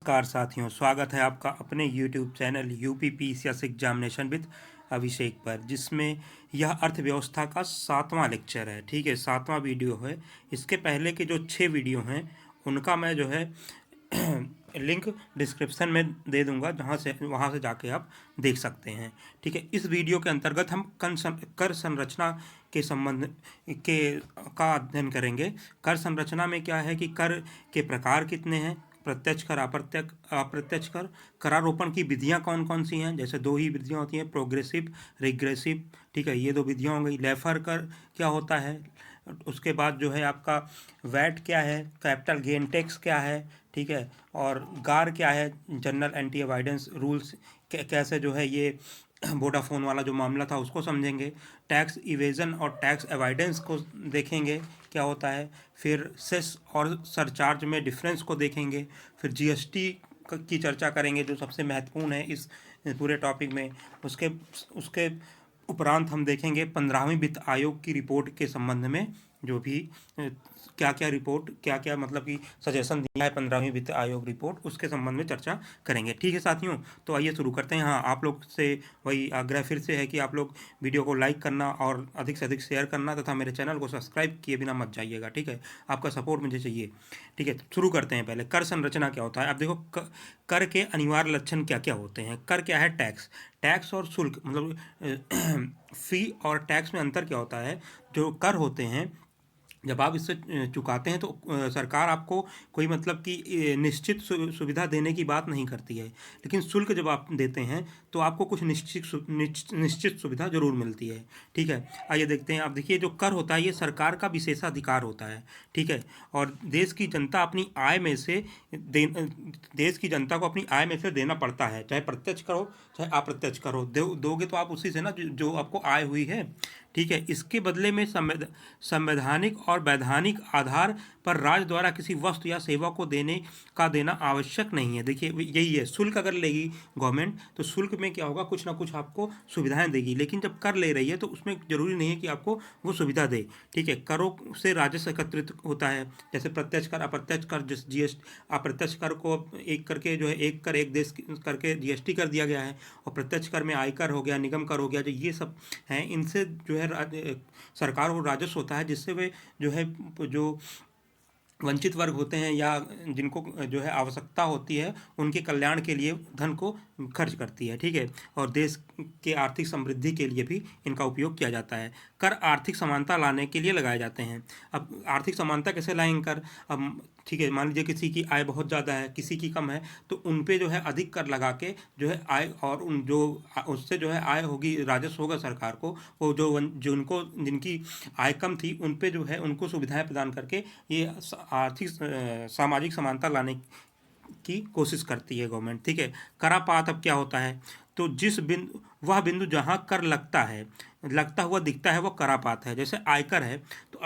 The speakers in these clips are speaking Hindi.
नमस्कार साथियों, स्वागत है आपका अपने YouTube channel UP PCS examination with Abhishek पर, जिसमें यह अर्थव्यवस्था का 7वां लेक्चर है। ठीक है, 7वां वीडियो है। इसके पहले के जो 6 वीडियो हैं उनका मैं जो है लिंक डिस्क्रिप्शन में दे दूंगा, वहाँ से जाके आप देख सकते हैं। ठीक है, इस वीडियो के अंतर्गत हम कर संरचना के संबंध के का अध्ययन करेंगे। कर संरचना में क्या है कि कर के प्रकार कितने हैं, प्रत्यक्ष कर, अप्रत्यक्ष कर, करारोपण की विधियां कौन कौन सी हैं। जैसे 2 ही विधियां होती हैं, प्रोग्रेसिव, रिग्रेसिव। ठीक है, ये 2 विधियां हो गई। लेफर कर क्या होता है, उसके बाद जो है आपका वैट क्या है, कैपिटल गेन टैक्स क्या है। ठीक है, और गार क्या है, जनरल एंटी अवॉइडेंस रूल्स कैसे जो है ये वोडाफोन वाला जो मामला था उसको समझेंगे। टैक्स इवेजन और टैक्स अवॉइडेंस को देखेंगे क्या होता है। फिर सेस और सरचार्ज में डिफरेंस को देखेंगे। फिर जीएसटी की चर्चा करेंगे जो सबसे महत्वपूर्ण है इस पूरे टॉपिक में। उसके उसके उपरांत हम देखेंगे 15वीं वित्त आयोग की रिपोर्ट के संबंध में, जो भी क्या क्या रिपोर्ट, क्या क्या मतलब कि सजेशन दिया है 15वीं वित्त आयोग रिपोर्ट, उसके संबंध में चर्चा करेंगे। ठीक है साथियों, तो आइए शुरू करते हैं। हाँ, आप लोग से वही आग्रह फिर से है कि आप लोग वीडियो को लाइक करना और अधिक से अधिक शेयर करना तथा मेरे चैनल को सब्सक्राइब किए बिना मत जाइएगा। ठीक है, आपका सपोर्ट मुझे चाहिए। ठीक है, तो शुरू करते हैं। पहले कर संरचना क्या होता है। अब देखो, कर के अनिवार्य लक्षण क्या क्या होते हैं। कर क्या है, टैक्स। टैक्स और शुल्क मतलब फी और टैक्स में अंतर क्या होता है। जो कर होते हैं, जब आप इससे चुकाते हैं तो सरकार आपको कोई मतलब कि निश्चित सुविधा देने की बात नहीं करती है। लेकिन शुल्क जब आप देते हैं तो आपको कुछ निश्चित सुविधा जरूर मिलती है। ठीक है, आइए देखते हैं। आप देखिए, जो कर होता है ये सरकार का विशेषाधिकार होता है। ठीक है, और देश की जनता को अपनी आय में से देना पड़ता है, चाहे प्रत्यक्ष करो चाहे अप्रत्यक्ष करो। दोगे तो आप उसी से ना जो आपको आय हुई है। ठीक है, इसके बदले में संवैधानिक और वैधानिक आधार पर राज्य द्वारा किसी वस्तु या सेवा को देना आवश्यक नहीं है। देखिए, यही है, शुल्क अगर लेगी गवर्नमेंट तो शुल्क में क्या होगा, कुछ ना कुछ आपको सुविधाएं देगी। लेकिन जब कर ले रही है तो उसमें जरूरी नहीं है कि आपको वो सुविधा दे। ठीक है, करों से राजस्व एकत्रित होता है, जैसे प्रत्यक्ष कर, अप्रत्यक्ष कर। जीएसटी, अप्रत्यक्ष कर को एक करके जो है एक कर एक देश करके जीएसटी कर दिया गया है, और प्रत्यक्ष कर में आयकर हो गया, निगम कर हो गया, जो ये सब हैं, इनसे जो है सरकार को राजस्व होता है, जिससे वे जो है जो वंचित वर्ग होते हैं या जिनको जो है आवश्यकता होती है उनके कल्याण के लिए धन को खर्च करती है। ठीक है, और देश के आर्थिक समृद्धि के लिए भी इनका उपयोग किया जाता है। कर आर्थिक समानता लाने के लिए लगाए जाते हैं। अब आर्थिक समानता कैसे लाएंगे कर। अब ठीक है, मान लीजिए किसी की आय बहुत ज़्यादा है, किसी की कम है, तो उन पे जो है अधिक कर लगा के जो है आय, और उन जो उससे जो है आय होगी, राजस्व होगा सरकार को, वो जो उनको जिनकी आय कम थी उन पे जो है उनको सुविधाएं प्रदान करके ये आर्थिक सामाजिक समानता लाने की कोशिश करती है गवर्नमेंट। ठीक है, करापात अब क्या होता है, तो वह बिंदु जहां कर लगता हुआ दिखता है वो करापात है। जैसे आयकर है, तो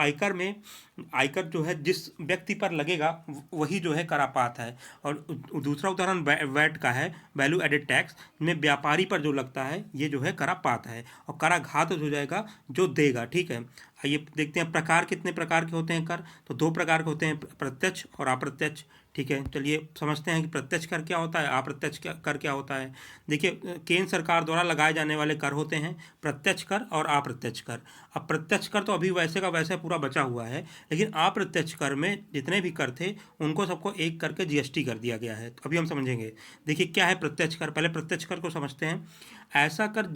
आयकर जो है जिस व्यक्ति पर लगेगा वही जो है करापात है। और दूसरा उदाहरण वैट का है, वैल्यू एडेड टैक्स में व्यापारी पर जो लगता है ये जो है करापात है। और कराघात हो जाएगा जो देगा। ठीक है, आइए देखते हैं प्रकार, कितने प्रकार के होते हैं कर। तो 2 प्रकार के होते हैं, प्रत्यक्ष और अप्रत्यक्ष। ठीक है, चलिए समझते हैं कि प्रत्यक्ष कर क्या होता है, अप्रत्यक्ष कर क्या होता है। देखिए, केंद्र सरकार द्वारा लगाए जाने वाले कर होते हैं प्रत्यक्ष कर और अप्रत्यक्ष कर। अब प्रत्यक्ष कर तो अभी वैसे का वैसे पूरा बचा हुआ है, लेकिन अप्रत्यक्ष कर में जितने भी कर थे उनको सबको एक करके जीएसटी कर दिया गया है। तो अभी हम समझेंगे। देखिए, क्या है प्रत्यक्ष कर, पहले प्रत्यक्ष कर को समझते हैं। ऐसा कर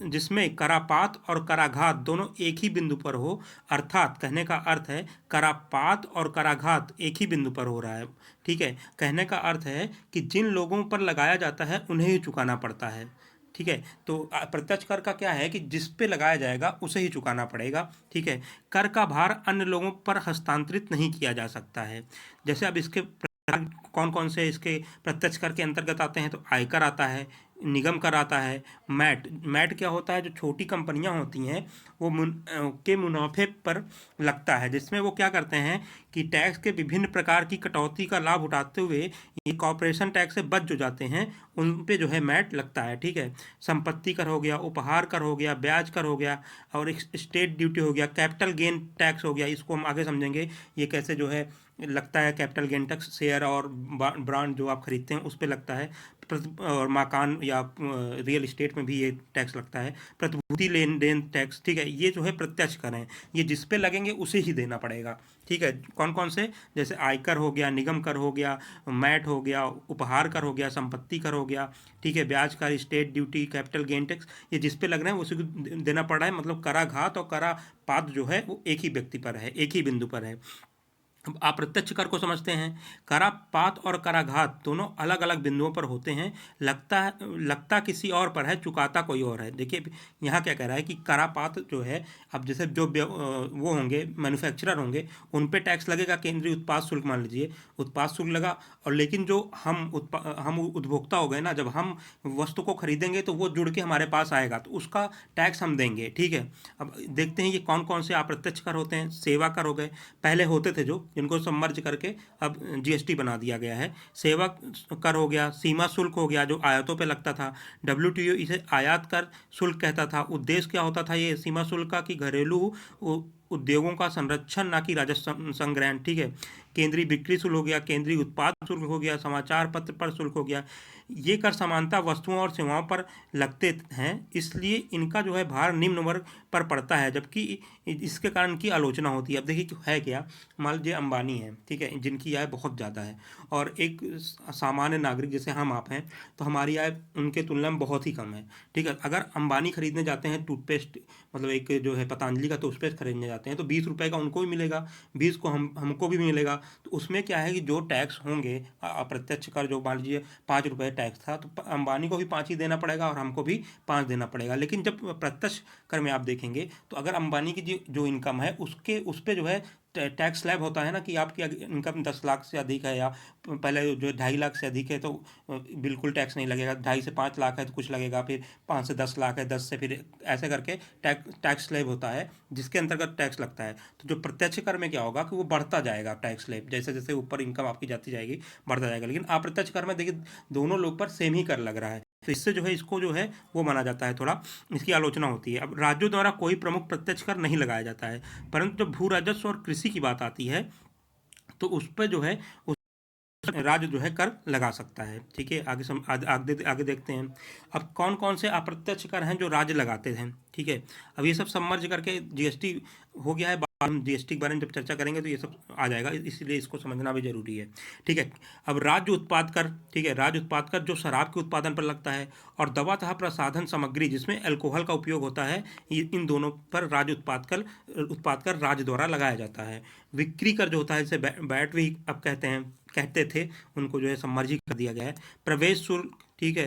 जिसमें करापात और कराघात दोनों एक ही बिंदु पर हो, अर्थात कहने का अर्थ है करापात और कराघात एक ही बिंदु पर हो रहा है। ठीक है, कहने का अर्थ है कि जिन लोगों पर लगाया जाता है उन्हें ही चुकाना पड़ता है। ठीक है, तो प्रत्यक्ष कर का क्या है कि जिस पे लगाया जाएगा उसे ही चुकाना पड़ेगा। ठीक है, कर का भार अन्य लोगों पर हस्तांतरित नहीं किया जा सकता है। जैसे अब इसके कौन कौन से इसके प्रत्यक्ष कर के अंतर्गत आते हैं, तो आयकर आता है, निगम कर आता है, मैट क्या होता है, जो छोटी कंपनियां होती हैं वो के मुनाफे पर लगता है, जिसमें वो क्या करते हैं कि टैक्स के विभिन्न प्रकार की कटौती का लाभ उठाते हुए ये कॉर्पोरेशन टैक्स से बच जो जाते हैं उन पे जो है मैट लगता है। ठीक है, संपत्ति कर हो गया, उपहार कर हो गया, ब्याज कर हो गया, और एक स्टेट ड्यूटी हो गया, कैपिटल गेन टैक्स हो गया। इसको हम आगे समझेंगे ये कैसे जो है लगता है, कैपिटल गेन टैक्स शेयर और ब्रांड जो आप खरीदते हैं उस पे लगता है, और मकान या रियल इस्टेट में भी ये टैक्स लगता है, प्रतिभूति लेन देन टैक्स, ठीक है, ये जो है प्रत्यक्ष कर हैं, ये जिस पे लगेंगे उसे ही देना पड़ेगा, ठीक है। कौन कौन से, जैसे आयकर हो गया, निगम कर हो गया, मैट हो गया, उपहार कर हो गया, संपत्ति कर हो गया, ठीक है, ब्याज कर, state duty, capital gain tax, ये जिस पे लग रहे हैं उसी को देना पड़ रहा है। मतलब कराघात और करापात जो है वो एक ही व्यक्ति पर है, एक ही बिंदु पर है। अब अप्रत्यक्ष कर को समझते हैं। करापात और कराघात दोनों अलग अलग बिंदुओं पर होते हैं। लगता किसी और पर है, चुकाता कोई और है। देखिए यहाँ क्या कह रहा है कि करापात जो है, अब जैसे जो वो होंगे, मैन्युफैक्चरर होंगे, उन पे टैक्स लगेगा, केंद्रीय उत्पाद शुल्क मान लीजिए, उत्पाद शुल्क लगा। और लेकिन जो हम उपभोक्ता हो गए ना, जब हम वस्तु को खरीदेंगे तो वो जुड़ के हमारे पास आएगा, तो उसका टैक्स हम देंगे, ठीक है। अब देखते हैं ये कौन कौन से अप्रत्यक्ष कर होते हैं। सेवा कर हो गए, पहले होते थे जो, जिनको सबमर्ज करके अब जीएसटी बना दिया गया है। सेवा कर हो गया, सीमा शुल्क हो गया जो आयातों पे लगता था, डब्ल्यूटीओ इसे आयात कर शुल्क कहता था। उद्देश्य क्या होता था ये सीमा शुल्क का, कि घरेलू उद्योगों का संरक्षण, ना कि राजस्व संग्रहण, ठीक है। केंद्रीय बिक्री शुल्क हो गया, केंद्रीय उत्पाद शुल्क हो गया, समाचार पत्र पर शुल्क हो गया। ये कर समानता वस्तुओं और सेवाओं पर लगते हैं, इसलिए इनका जो है भार निम्न वर्ग पर पड़ता है, जबकि इसके कारण इनकी आलोचना होती है। अब देखिए है क्या, मान लीजिए अंबानी है, ठीक है, जिनकी आय बहुत ज़्यादा है, और एक सामान्य नागरिक जैसे हम आप हैं, तो हमारी आय उनके तुलना में बहुत ही कम है, ठीक है। अगर अंबानी खरीदने जाते हैं टूथपेस्ट, मतलब एक जो है पतंजलि का टूथपेस्ट खरीदने जाते हैं, तो 20 रुपये का उनको भी मिलेगा, 20 को हमको भी मिलेगा। तो उसमें क्या है कि जो टैक्स होंगे, अप्रत्यक्ष कर जो मान लीजिए 5 रुपये टैक्स था, तो अंबानी को भी 5 ही देना पड़ेगा और हमको भी 5 देना पड़ेगा। लेकिन जब प्रत्यक्ष कर में आप देखेंगे, तो अगर अंबानी की जो इनकम है उसके उस पर जो है टैक्स स्लैब होता है ना, कि आपकी इनकम 10 लाख से अधिक है, या पहले जो 2.5 लाख से अधिक है तो बिल्कुल टैक्स नहीं लगेगा, 2.5 से 5 लाख है तो कुछ लगेगा, फिर 5 से 10 लाख है, 10 से, फिर ऐसे करके टैक्स स्लैब होता है जिसके अंतर्गत टैक्स लगता है। तो जो प्रत्यक्ष कर में क्या होगा कि वो बढ़ता जाएगा टैक्स स्लैब, जैसे जैसे ऊपर इनकम आपकी जाती जाएगी बढ़ता जाएगा। लेकिन अप्रत्यक्ष कर में देखिए दोनों लोग पर सेम ही कर लग रहा है, तो इससे जो है इसको जो है वो माना जाता है, थोड़ा इसकी आलोचना होती है। अब राज्यों द्वारा कोई प्रमुख प्रत्यक्ष कर नहीं लगाया जाता है, परंतु जब भू राजस्व और कृषि की बात आती है तो उस पर जो है राज्य जो है कर लगा सकता है, ठीक है। आगे देखते हैं अब कौन कौन से अप्रत्यक्ष कर हैं जो राज्य लगाते हैं, ठीक है। अब ये सब सबमर्ज करके जीएसटी हो गया है, हम जीएसटी के बारे में जब चर्चा करेंगे तो ये सब आ जाएगा, इसलिए इसको समझना भी जरूरी है, ठीक है। अब राज्य उत्पाद कर, ठीक है, राज्य उत्पाद कर जो शराब के उत्पादन पर लगता है, और दवा तथा प्रसाधन सामग्री जिसमें अल्कोहल का उपयोग होता है, इन दोनों पर राज्य उत्पाद कर राज्य द्वारा लगाया जाता है। बिक्री कर जो होता है, इसे बैट भी अब कहते थे, उनको जो है सम्मर्जी कर दिया गया है। प्रवेश शुल्क, ठीक है,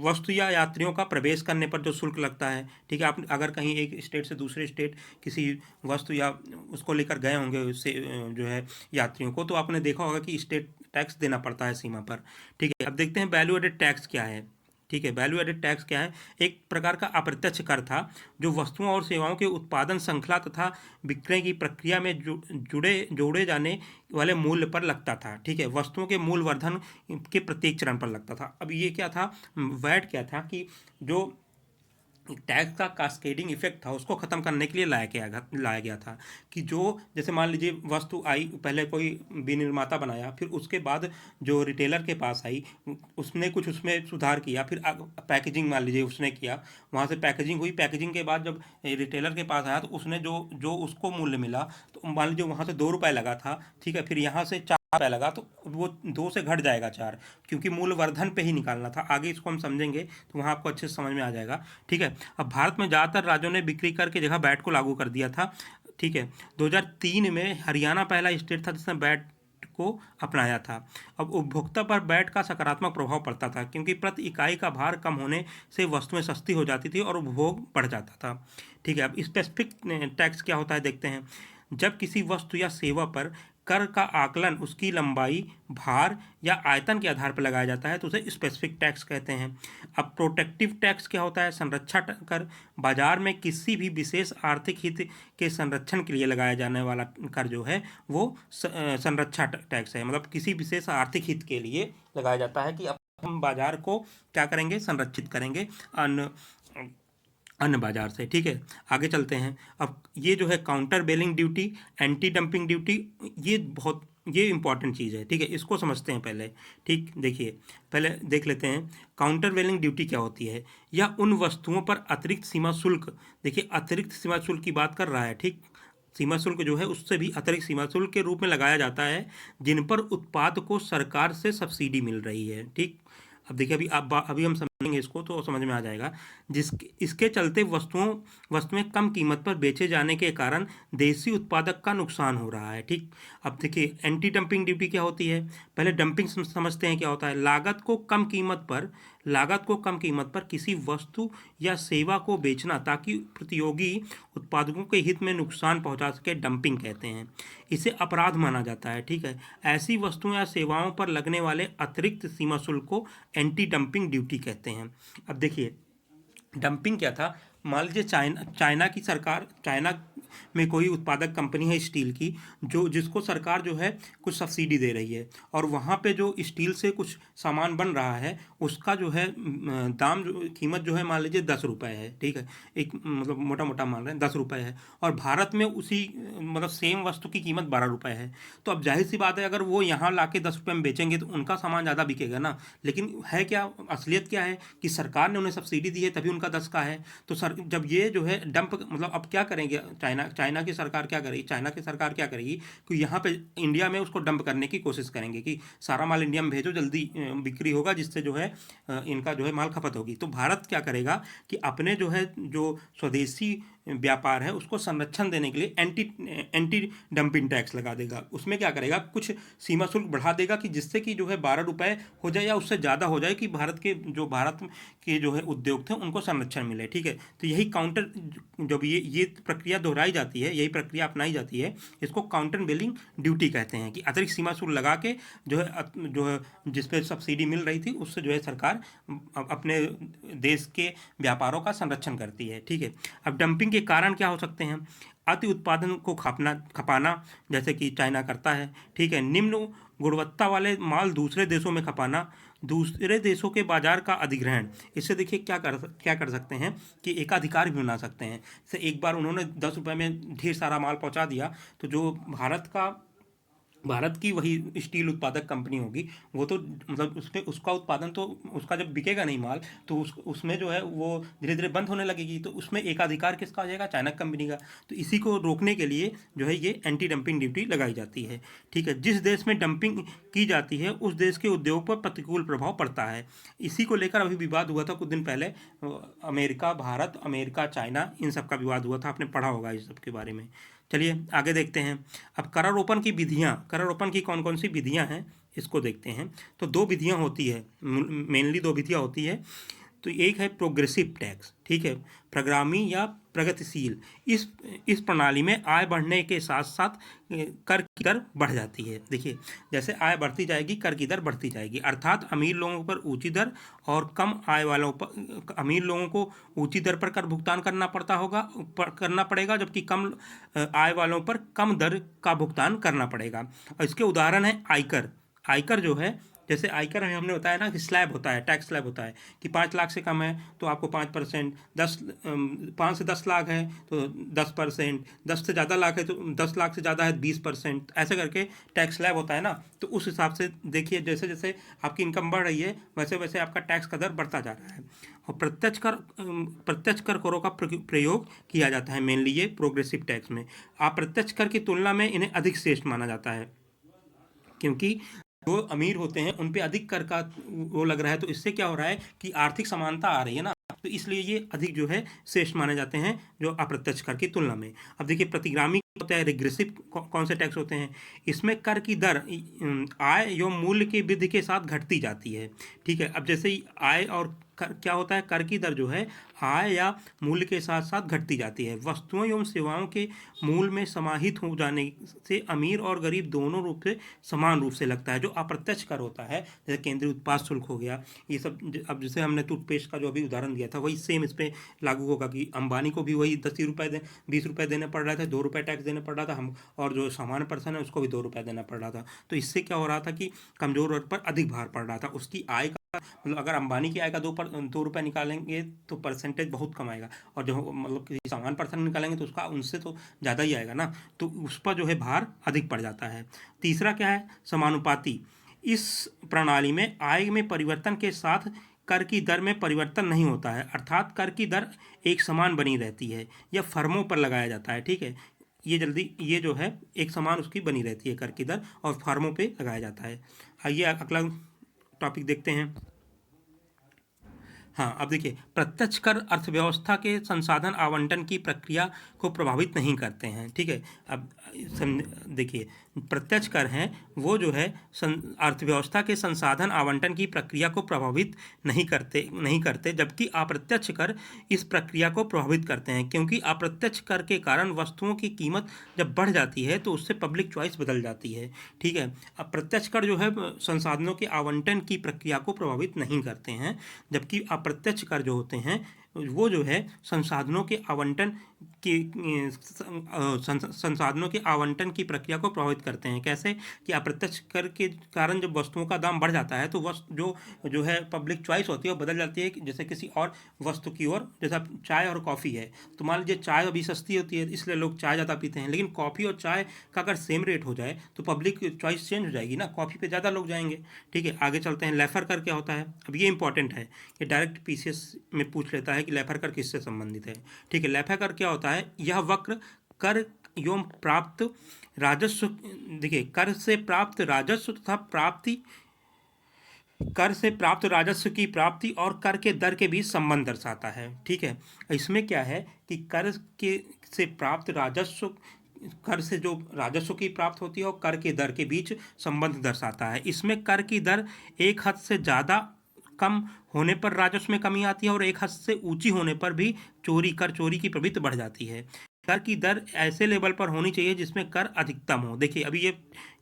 वस्तु या यात्रियों का प्रवेश करने पर जो शुल्क लगता है, ठीक है। आप अगर कहीं एक स्टेट से दूसरे स्टेट किसी वस्तु या उसको लेकर गए होंगे, उससे जो है यात्रियों को, तो आपने देखा होगा कि स्टेट टैक्स देना पड़ता है सीमा पर, ठीक है। अब देखते हैं वैल्यू एडेड टैक्स क्या है, ठीक है। वैल्यू एडेड टैक्स क्या है, एक प्रकार का अप्रत्यक्ष कर था जो वस्तुओं और सेवाओं के उत्पादन श्रृंखला तथा विक्रय की प्रक्रिया में जोड़े जाने वाले मूल्य पर लगता था, ठीक है। वस्तुओं के मूल्य वर्धन के प्रत्येक चरण पर लगता था। अब ये क्या था, वैट क्या था, कि जो टैक्स का कास्केडिंग इफेक्ट था उसको ख़त्म करने के लिए लाया गया था, कि जो जैसे मान लीजिए वस्तु आई, पहले कोई विनिर्माता बनाया, फिर उसके बाद जो रिटेलर के पास आई, उसने कुछ उसमें सुधार किया, फिर पैकेजिंग मान लीजिए उसने किया, वहाँ से पैकेजिंग हुई, पैकेजिंग के बाद जब रिटेलर के पास आया तो उसने जो जो उसको मूल्य मिला, तो मान लीजिए वहाँ से 2 रुपये लगा था, ठीक है, फिर यहाँ से 4 रुपये लगा, तो वो 2 से घट जाएगा 4, क्योंकि मूल्य वर्धन पे ही निकालना था। आगे इसको हम समझेंगे तो वहाँ आपको अच्छे से समझ में आ जाएगा, ठीक है। अब भारत में ज़्यादातर राज्यों ने बिक्री कर की जगह वैट को लागू कर दिया था, ठीक है। 2003 में हरियाणा पहला स्टेट था जिसने वैट को अपनाया था। अब उपभोक्ता पर वैट का सकारात्मक प्रभाव पड़ता था, क्योंकि प्रति इकाई का भार कम होने से वस्तुएं सस्ती हो जाती थी और उपभोग बढ़ जाता था, ठीक है। अब स्पेसिफिक टैक्स क्या होता है देखते हैं। जब किसी वस्तु या सेवा पर कर का आकलन उसकी लंबाई, भार या आयतन के आधार पर लगाया जाता है तो उसे स्पेसिफिक टैक्स कहते हैं। अब प्रोटेक्टिव टैक्स क्या होता है, संरक्षा कर, बाजार में किसी भी विशेष आर्थिक हित के संरक्षण के लिए लगाया जाने वाला कर जो है वो संरक्षा टैक्स है। मतलब किसी विशेष आर्थिक हित के लिए लगाया जाता है कि अब हम बाजार को क्या करेंगे, संरक्षित करेंगे अन्य बाजार से। ठीक है, आगे चलते हैं। अब ये जो है countervailing duty, anti dumping duty, ये इंपॉर्टेंट चीज़ है। ठीक है, इसको समझते हैं पहले। ठीक, देखिए पहले देख लेते हैं काउंटर वेलिंग ड्यूटी क्या होती है। या उन वस्तुओं पर अतिरिक्त सीमा शुल्क, देखिए अतिरिक्त सीमा शुल्क की बात कर रहा है। ठीक, सीमा शुल्क जो है उससे भी अतिरिक्त सीमा शुल्क के रूप में लगाया जाता है जिन पर उत्पाद को सरकार से सब्सिडी मिल रही है। ठीक, अब देखिए अभी हम समझेंगे इसको तो समझ में आ जाएगा। इसके चलते वस्तुएं कम कीमत पर बेचे जाने के कारण देसी उत्पादक का नुकसान हो रहा है। ठीक, अब देखिए एंटी डंपिंग ड्यूटी क्या होती है। पहले डंपिंग समझते हैं क्या होता है। लागत को कम कीमत पर किसी वस्तु या सेवा को बेचना ताकि प्रतियोगी उत्पादकों के हित में नुकसान पहुंचा सके, डंपिंग कहते हैं। इसे अपराध माना जाता है। ठीक है, ऐसी वस्तुओं या सेवाओं पर लगने वाले अतिरिक्त सीमा शुल्क को एंटी डंपिंग ड्यूटी कहते हैं। अब देखिए डंपिंग क्या था। मान लीजिए चाइना में कोई उत्पादक कंपनी है स्टील की, जिसको सरकार जो है कुछ सब्सिडी दे रही है, और वहाँ पे जो स्टील से कुछ सामान बन रहा है उसका जो है कीमत जो है मान लीजिए 10 रुपये है। ठीक है, एक मतलब मोटा मोटा मान रहे हैं 10 रुपये है, और भारत में उसी मतलब सेम वस्तु की कीमत 12 रुपये है। तो अब जाहिर सी बात है अगर वो यहाँ ला के 10 रुपये में बेचेंगे तो उनका सामान ज़्यादा बिकेगा ना। लेकिन है क्या, असलियत क्या है कि सरकार ने उन्हें सब्सिडी दी है तभी उनका 10 का है। तो जब ये जो है डंप मतलब अब क्या करेंगे चाइना की सरकार क्या करेगी कि यहाँ पे इंडिया में उसको डंप करने की कोशिश करेंगे कि सारा माल इंडिया में भेजो, जल्दी बिक्री होगा, जिससे जो है इनका जो है माल खपत होगी। तो भारत क्या करेगा कि अपने जो स्वदेशी व्यापार है उसको संरक्षण देने के लिए एंटी डंपिंग टैक्स लगा देगा। उसमें क्या करेगा, कुछ सीमा शुल्क बढ़ा देगा कि जिससे कि जो है 12 रुपये हो जाए या उससे ज़्यादा हो जाए कि भारत के जो है उद्योग थे उनको संरक्षण मिले। ठीक है, तो यही काउंटर जब ये प्रक्रिया दोहराई जाती है, यही प्रक्रिया अपनाई जाती है, इसको काउंटर बेलिंग ड्यूटी कहते हैं कि अतिरिक्त सीमा शुल्क लगा के जो है जिस पे सब्सिडी मिल रही थी उससे जो है सरकार अपने देश के व्यापारों का संरक्षण करती है। ठीक है, अब डंपिंग के कारण क्या हो सकते हैं। अति उत्पादन को खपाना जैसे कि चाइना करता है। ठीक है, निम्न गुणवत्ता वाले माल दूसरे देशों में खपाना, दूसरे देशों के बाजार का अधिग्रहण। इससे देखिए क्या कर सकते हैं कि एकाधिकार भी बना सकते हैं। जैसे एक बार उन्होंने 10 रुपये में ढेर सारा माल पहुंचा दिया तो जो भारत की वही स्टील उत्पादक कंपनी होगी वो तो मतलब उसका उत्पादन तो उसका जब बिकेगा नहीं माल तो उसमें जो है वो धीरे धीरे बंद होने लगेगी। तो उसमें एकाधिकार किसका आ जाएगा, चाइना कंपनी का। तो इसी को रोकने के लिए जो है ये एंटी डंपिंग ड्यूटी लगाई जाती है। ठीक है, जिस देश में डंपिंग की जाती है उस देश के उद्योग पर प्रतिकूल प्रभाव पड़ता है। इसी को लेकर अभी विवाद हुआ था कुछ दिन पहले, अमेरिका चाइना इन सब का विवाद हुआ था, आपने पढ़ा होगा इस सब के बारे में। चलिए आगे देखते हैं। अब करारोपण की कौन कौन सी विधियां हैं इसको देखते हैं। तो 2 विधियां होती है, मेनली 2 विधियां होती है। तो एक है प्रोग्रेसिव टैक्स। ठीक है, प्रगामी या प्रगतिशील। इस प्रणाली में आय बढ़ने के साथ साथ कर की दर बढ़ जाती है। देखिए जैसे आय बढ़ती जाएगी कर की दर बढ़ती जाएगी, अर्थात अमीर लोगों पर ऊंची दर और कम आय वालों पर अमीर लोगों को ऊंची दर पर कर भुगतान करना पड़ेगा, जबकि कम आय वालों पर कम दर का भुगतान करना पड़ेगा। और इसके उदाहरण है आयकर जो है, जैसे आयकर में हमने बताया ना कि स्लैब होता है, टैक्स स्लैब होता है कि 5 लाख से कम है तो आपको 5%, 5 से 10 लाख है तो 10%, 10 से ज़्यादा लाख है तो 10 लाख से ज़्यादा है 20%, ऐसे करके टैक्स स्लैब होता है ना। तो उस हिसाब से देखिए जैसे जैसे आपकी इनकम बढ़ रही है वैसे वैसे आपका टैक्स का दर बढ़ता जा रहा है। और प्रत्यक्ष करों का प्रयोग किया जाता है मेनली ये प्रोग्रेसिव टैक्स में। अप्रत्यक्ष कर की तुलना में इन्हें अधिक श्रेष्ठ माना जाता है क्योंकि जो अमीर होते हैं उन पे अधिक कर का वो लग रहा है। तो इससे क्या हो रहा है कि आर्थिक समानता आ रही है ना, तो इसलिए ये अधिक जो है श्रेष्ठ माने जाते हैं जो अप्रत्यक्ष कर की तुलना में। अब देखिए प्रतिगामी होता है, रिग्रेसिव कौन से टैक्स होते हैं। इसमें कर की दर आय एवं मूल्य की वृद्धि के साथ घटती जाती है। ठीक है, अब जैसे ही आय और क्या होता है, कर की दर जो है आय या मूल्य के साथ साथ घटती जाती है। वस्तुओं एवं सेवाओं के मूल्य में समाहित हो जाने से अमीर और गरीब दोनों रूप से समान रूप से लगता है। जो अप्रत्यक्ष कर होता है जैसे केंद्रीय उत्पाद शुल्क हो गया, ये सब अब जैसे हमने टूथपेस्ट का जो अभी उदाहरण दिया था वही सेम इस पर लागू होगा कि अंबानी को भी वही 20 रुपये देने पड़ रहा था, 2 रुपये टैक्स देने पड़ रहा था हम, और जो सामान्य पर्सन है उसको भी 2 रुपये देना पड़ रहा था। तो इससे क्या हो रहा था कि कमजोर वर्ग पर अधिक भार पड़ रहा था, उसकी आय मतलब अगर अंबानी की आय का 2 रुपये निकालेंगे तो परसेंटेज बहुत कम आएगा, और जो मतलब किसी सामान्य पर्सन निकालेंगे तो उसका उनसे तो ज़्यादा ही आएगा ना, तो उस पर जो है भार अधिक पड़ जाता है। तीसरा क्या है, समानुपाती। इस प्रणाली में आय में परिवर्तन के साथ कर की दर में परिवर्तन नहीं होता है, अर्थात कर की दर एक समान बनी रहती है। यह फर्मों पर लगाया जाता है, ठीक है, ये जो है एक समान उसकी बनी रहती है कर की दर, और फार्मों पे लगाया जाता है। आइए अगला टॉपिक देखते हैं। हाँ, अब देखिए, प्रत्यक्ष कर अर्थव्यवस्था के संसाधन आवंटन की प्रक्रिया को प्रभावित नहीं करते हैं, ठीक है। अब देखिए, प्रत्यक्ष कर हैं वो जो है अर्थव्यवस्था के संसाधन आवंटन की प्रक्रिया को प्रभावित नहीं करते, जबकि अप्रत्यक्ष कर इस प्रक्रिया को प्रभावित करते हैं, क्योंकि अप्रत्यक्ष कर के कारण वस्तुओं की कीमत जब बढ़ जाती है तो उससे पब्लिक चॉइस बदल जाती है, ठीक है। अप्रत्यक्ष कर जो है संसाधनों के आवंटन की प्रक्रिया को प्रभावित नहीं करते हैं, जबकि अप्रत्यक्ष कर जो होते हैं वो जो है संसाधनों के आवंटन की संसाधनों के आवंटन की प्रक्रिया को प्रभावित करते हैं। कैसे कि अप्रत्यक्ष कर के कारण जब वस्तुओं का दाम बढ़ जाता है तो वस्तु जो है पब्लिक चॉइस होती है वो बदल जाती है, जैसे किसी और वस्तु की ओर। जैसे चाय और कॉफ़ी है, तो मान लीजिए चाय अभी सस्ती होती है इसलिए लोग चाय ज़्यादा पीते हैं, लेकिन कॉफ़ी और चाय का अगर सेम रेट हो जाए तो पब्लिक चॉइस चेंज हो जाएगी ना, कॉफ़ी पे ज़्यादा लोग जाएंगे, ठीक है। आगे चलते हैं, लेफर कर क्या होता है। अब ये इंपॉर्टेंट है, ये डायरेक्ट पीसीएस में पूछ लेता है कि लेफर कर किससे संबंधित है, ठीक है। लेफर कर क्या होता है, यह वक्र कर एवं प्राप्त राजस्व, देखिए, कर से प्राप्त राजस्व तथा कर से प्राप्त राजस्व की प्राप्ति और कर के दर के बीच संबंध दर्शाता है, ठीक है। इसमें क्या है कि कर के से प्राप्त राजस्व, कर से जो राजस्व की प्राप्त होती है और कर के दर के बीच संबंध दर्शाता है। इसमें कर की दर एक हद से ज़्यादा कम होने पर राजस्व में कमी आती है, और एक हद से ऊंची होने पर भी कर चोरी की प्रवृत्ति बढ़ जाती है। कर की दर ऐसे लेवल पर होनी चाहिए जिसमें कर अधिकतम हो। देखिए, अभी ये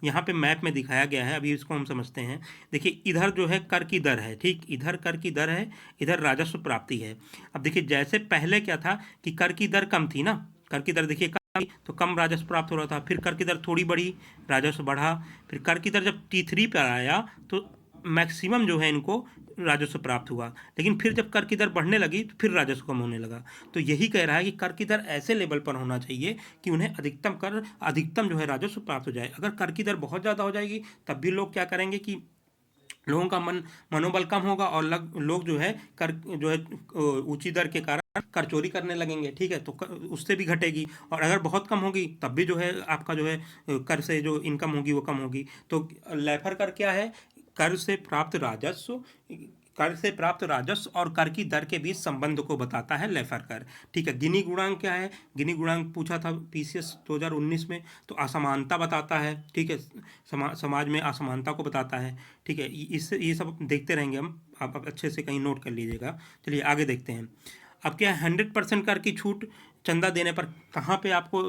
यहाँ पे मैप में दिखाया गया है, अभी इसको हम समझते हैं। देखिए, इधर जो है कर की दर है, ठीक, इधर कर की दर है, इधर राजस्व प्राप्ति है। अब देखिए, जैसे पहले क्या था कि कर की दर कम थी ना, कर की दर देखिए कम, तो कम राजस्व प्राप्त हो रहा था, फिर कर की दर थोड़ी बढ़ी, राजस्व बढ़ा, फिर कर की दर जब T3 पर आया तो मैक्सिमम जो है इनको राजस्व प्राप्त हुआ, लेकिन फिर जब कर की दर बढ़ने लगी तो फिर राजस्व कम होने लगा। तो यही कह रहा है कि कर की दर ऐसे लेवल पर होना चाहिए कि उन्हें अधिकतम जो है राजस्व प्राप्त हो जाए। अगर कर की दर बहुत ज़्यादा हो जाएगी तब भी लोग क्या करेंगे कि लोगों का मनोबल कम होगा, और लोग जो है ऊंची दर के कारण कर चोरी करने लगेंगे, ठीक है, तो उससे भी घटेगी। और अगर बहुत कम होगी तब भी जो है आपका जो है कर से जो इनकम होगी वो कम होगी। तो लेफर कर क्या है, कर से प्राप्त राजस्व और कर की दर के बीच संबंध को बताता है लेफर कर, ठीक है। गिनी गुणांक क्या है, गिनी गुणांक पूछा था पीसीएस 2019 में, तो असमानता बताता है, ठीक है, समाज में असमानता को बताता है, ठीक है। इससे ये सब देखते रहेंगे हम, आप अच्छे से कहीं नोट कर लीजिएगा। चलिए आगे देखते हैं। अब क्या है, 100% कर की छूट चंदा देने पर, कहाँ पे आपको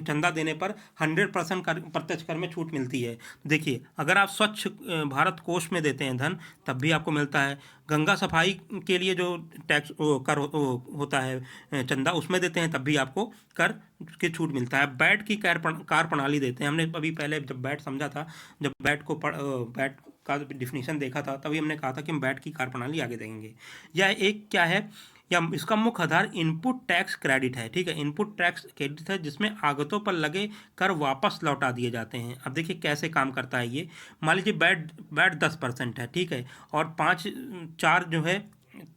चंदा देने पर 100% प्रत्यक्ष कर में छूट मिलती है। देखिए, अगर आप स्वच्छ भारत कोष में देते हैं धन तब भी आपको मिलता है। गंगा सफाई के लिए जो टैक्स कर होता है चंदा, उसमें देते हैं तब भी आपको कर की छूट मिलता है। बैट की कार प्रणाली देते हैं, हमने अभी पहले जब बैट समझा था, जब बैट का डिफिनीशन देखा था तभी हमने कहा था कि हम बैट की कार प्रणाली आगे देंगे। यह एक क्या है, या इसका मुख्य आधार इनपुट टैक्स क्रेडिट है, ठीक है, इनपुट टैक्स क्रेडिट है जिसमें आगतों पर लगे कर वापस लौटा दिए जाते हैं। अब देखिए कैसे काम करता है ये। मान लीजिए बैट 10% है, ठीक है, और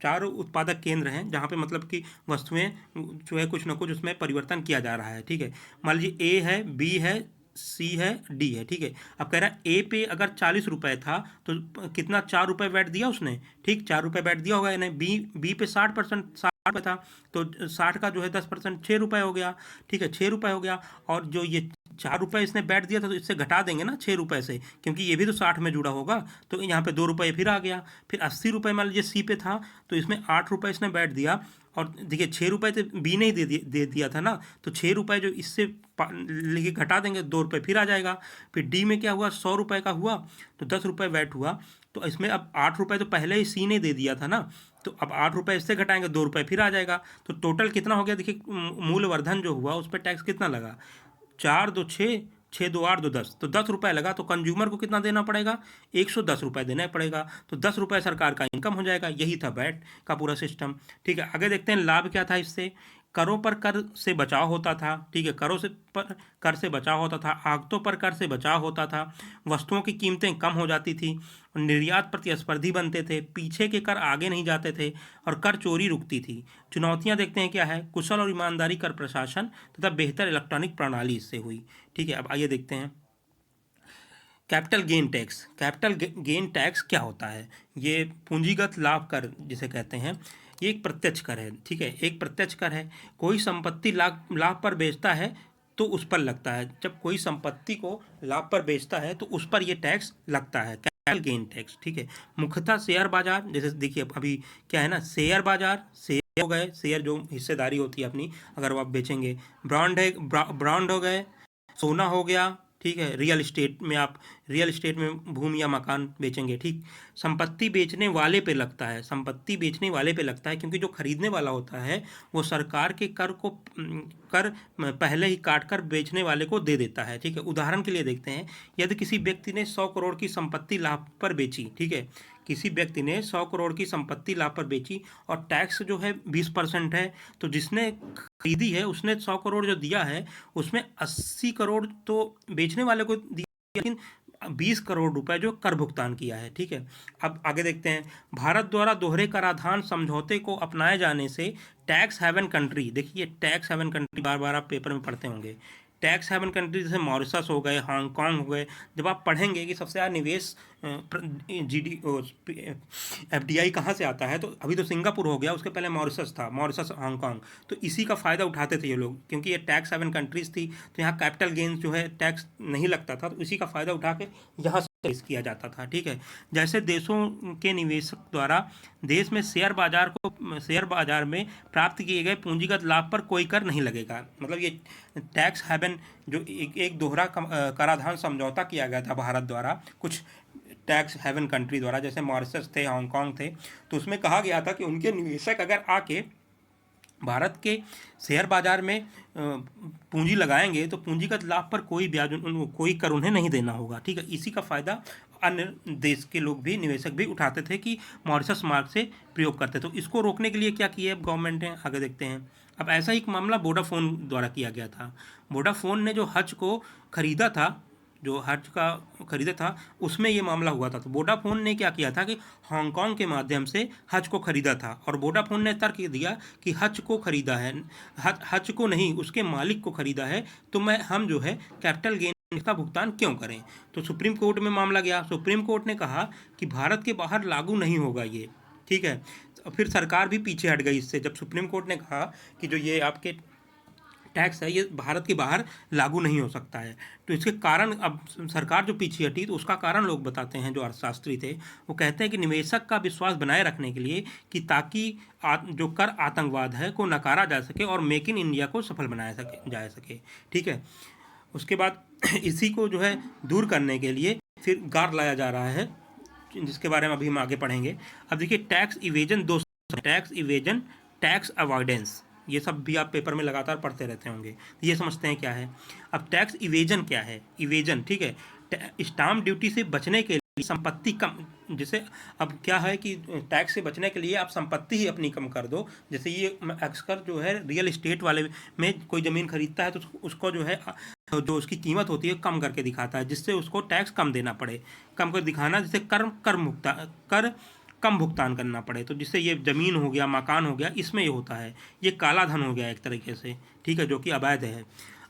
चार उत्पादक केंद्र हैं जहाँ पे मतलब कि वस्तुएं जो है कुछ ना कुछ उसमें परिवर्तन किया जा रहा है, ठीक है। मान लीजिए ए है, बी है, सी है, डी है, ठीक है। अब कह रहा है ए पे अगर 40 रुपये था तो कितना 4 रुपये वैट दिया उसने, ठीक, 4 रुपये वैट दिया होगा इन्हें। बी पे 60% 60 था, तो 60 का जो है 10% 6 रुपये हो गया, ठीक है, 6 रुपये हो गया। और जो ये 4 रुपये इसने बैठ दिया था तो इससे घटा देंगे ना 6 रुपये से, क्योंकि ये भी तो 60 में जुड़ा होगा, तो यहाँ पे 2 रुपये फिर आ गया। फिर 80 रुपये मान लीजिए सी पे था तो इसमें 8 रुपये इसने बैठ दिया, और देखिए 6 रुपये तो बी ने ही दे दिया था ना, तो 6 रुपये जो इससे लेके घटा देंगे 2 रुपये फिर आ जाएगा। फिर डी में क्या हुआ, 100 रुपये का हुआ तो 10 रुपये वैट हुआ, तो इसमें अब 8 रुपये तो पहले ही सी ने दे दिया था ना, तो अब 8 रुपये इससे घटाएंगे 2 रुपये फिर आ जाएगा। तो टोटल कितना हो गया, देखिए मूलवर्धन जो हुआ उस पर टैक्स कितना लगा, 4 2 6, 6 2 8 2 10, तो 10 रुपये लगा, तो कंज्यूमर को कितना देना पड़ेगा? 110 रुपये देना पड़ेगा, तो 10 रुपये सरकार का इनकम हो जाएगा। यही था वैट का पूरा सिस्टम। ठीक है, आगे देखते हैं लाभ क्या था इससे। करों पर कर से बचाव होता था। ठीक है, करों से पर कर से बचाव होता था, आगतों पर कर से बचाव होता था, वस्तुओं की कीमतें कम हो जाती थी, निर्यात प्रतिस्पर्धी बनते थे, पीछे के कर आगे नहीं जाते थे और कर चोरी रुकती थी। चुनौतियां देखते हैं क्या है। कुशल और ईमानदारी कर प्रशासन तथा बेहतर इलेक्ट्रॉनिक प्रणाली इससे हुई। ठीक है, अब आइए देखते हैं capital gain tax. Capital gain tax क्या होता है? ये पूंजीगत लाभ कर जिसे कहते हैं, ये एक प्रत्यक्ष कर है। ठीक है, एक प्रत्यक्ष कर है। कोई संपत्ति लाभ लाभ पर बेचता है तो उस पर लगता है। जब कोई संपत्ति को लाभ पर बेचता है तो उस पर ये टैक्स लगता है, कैपिटल गेन टैक्स। ठीक है, मुख्यतः शेयर बाजार, जैसे देखिए अभी क्या है ना, शेयर बाजार, शेयर हो गए, शेयर जो हिस्सेदारी होती है अपनी, अगर वो आप बेचेंगे, ब्रांड है, ब्रांड हो गए, सोना हो गया। ठीक है, रियल इस्टेट में आप रियल इस्टेट में भूमि या मकान बेचेंगे। ठीक, संपत्ति बेचने वाले पे लगता है, संपत्ति बेचने वाले पे लगता है, क्योंकि जो खरीदने वाला होता है वो सरकार के कर को कर पहले ही काट कर बेचने वाले को दे देता है। ठीक है, उदाहरण के लिए देखते हैं, यदि किसी व्यक्ति ने 100 करोड़ की संपत्ति लाभ पर बेची, ठीक है, किसी व्यक्ति ने 100 करोड़ की संपत्ति लाभ पर बेची और टैक्स जो है 20% है, तो जिसने खरीदी है उसने 100 करोड़ जो दिया है उसमें 80 करोड़ तो बेचने वाले को दिया, लेकिन 20 करोड़ रुपए जो कर भुगतान किया है। ठीक है, अब आगे देखते हैं, भारत द्वारा दोहरे कराधान समझौते को अपनाए जाने से टैक्स हेवन कंट्री, देखिए टैक्स हेवन कंट्री बार बार आप पेपर में पढ़ते होंगे, टैक्स हेवन कंट्री जैसे मॉरिशस हो गए, हांगकांग हो गए, जब आप पढ़ेंगे कि सबसे ज़्यादा निवेश जीडी एफडीआई कहाँ से आता है, तो अभी तो सिंगापुर हो गया, उसके पहले मॉरिशस था, मॉरिशस हांगकांग, तो इसी का फ़ायदा उठाते थे ये लोग, क्योंकि ये टैक्स हेवन कंट्रीज थी, तो यहाँ कैपिटल गेंस जो है टैक्स नहीं लगता था, तो इसी का फ़ायदा उठा के यहाँ से किया जाता था। ठीक है, जैसे देशों के निवेशक द्वारा देश में शेयर बाजार में प्राप्त किए गए पूंजीगत लाभ पर कोई कर नहीं लगेगा। मतलब ये टैक्स हेवन जो एक दोहरा कराधान समझौता किया गया था भारत द्वारा कुछ टैक्स हेवन कंट्री द्वारा, जैसे मॉरिशस थे, हांगकांग थे, तो उसमें कहा गया था कि उनके निवेशक अगर आके भारत के शेयर बाजार में पूंजी लगाएंगे तो पूंजीगत लाभ पर कोई ब्याज कोई कर उन्हें नहीं देना होगा। ठीक है, इसी का फ़ायदा अन्य देश के लोग भी, निवेशक भी उठाते थे कि मॉरिशस मार्क से प्रयोग करते। तो इसको रोकने के लिए क्या किया गवर्नमेंट ने, आगे देखते हैं। अब ऐसा ही एक मामला वोडाफोन द्वारा किया गया था। वोडाफोन ने जो हज को खरीदा था, जो हज का खरीदा था, उसमें ये मामला हुआ था। तो वोडाफोन ने क्या किया था कि हांगकांग के माध्यम से हज को खरीदा था, और वोडाफोन ने तर्क दिया कि हज को खरीदा है, हज को नहीं, उसके मालिक को खरीदा है, तो हम जो है कैपिटल गेन का भुगतान क्यों करें। तो सुप्रीम कोर्ट में मामला गया। सुप्रीम कोर्ट ने कहा कि भारत के बाहर लागू नहीं होगा ये। ठीक है, फिर सरकार भी पीछे हट गई इससे। जब सुप्रीम कोर्ट ने कहा कि जो ये आपके टैक्स है ये भारत के बाहर लागू नहीं हो सकता है, तो इसके कारण अब सरकार जो पीछे हटी, तो उसका कारण लोग बताते हैं, जो अर्थशास्त्री थे वो कहते हैं कि निवेशक का विश्वास बनाए रखने के लिए, कि ताकि जो कर आतंकवाद है को नकारा जा सके और मेक इन इंडिया को सफल बनाया जा सके। ठीक है, उसके बाद इसी को जो है दूर करने के लिए फिर गार लाया जा रहा है, जिसके बारे में अभी हम आगे पढ़ेंगे। अब देखिए टैक्स इवेजन, दो टैक्स इवेजन, टैक्स अवॉइडेंस, ये सब भी आप पेपर में लगातार पढ़ते रहते होंगे। ये समझते हैं क्या है। अब टैक्स इवेजन क्या है? इवेजन, ठीक है, स्टाम्प ड्यूटी से बचने के लिए संपत्ति कम, जैसे अब क्या है कि टैक्स से बचने के लिए आप संपत्ति ही अपनी कम कर दो। जैसे ये अक्सर जो है रियल इस्टेट वाले में कोई ज़मीन खरीदता है तो उसको जो है जो उसकी कीमत होती है कम करके दिखाता है, जिससे उसको टैक्स कम देना पड़े, कम कर दिखाना, जिससे कर कम भुगतान करना पड़े। तो जिससे ये ज़मीन हो गया, मकान हो गया, इसमें ये होता है, ये काला धन हो गया एक तरीके से। ठीक है, जो कि अवैध है।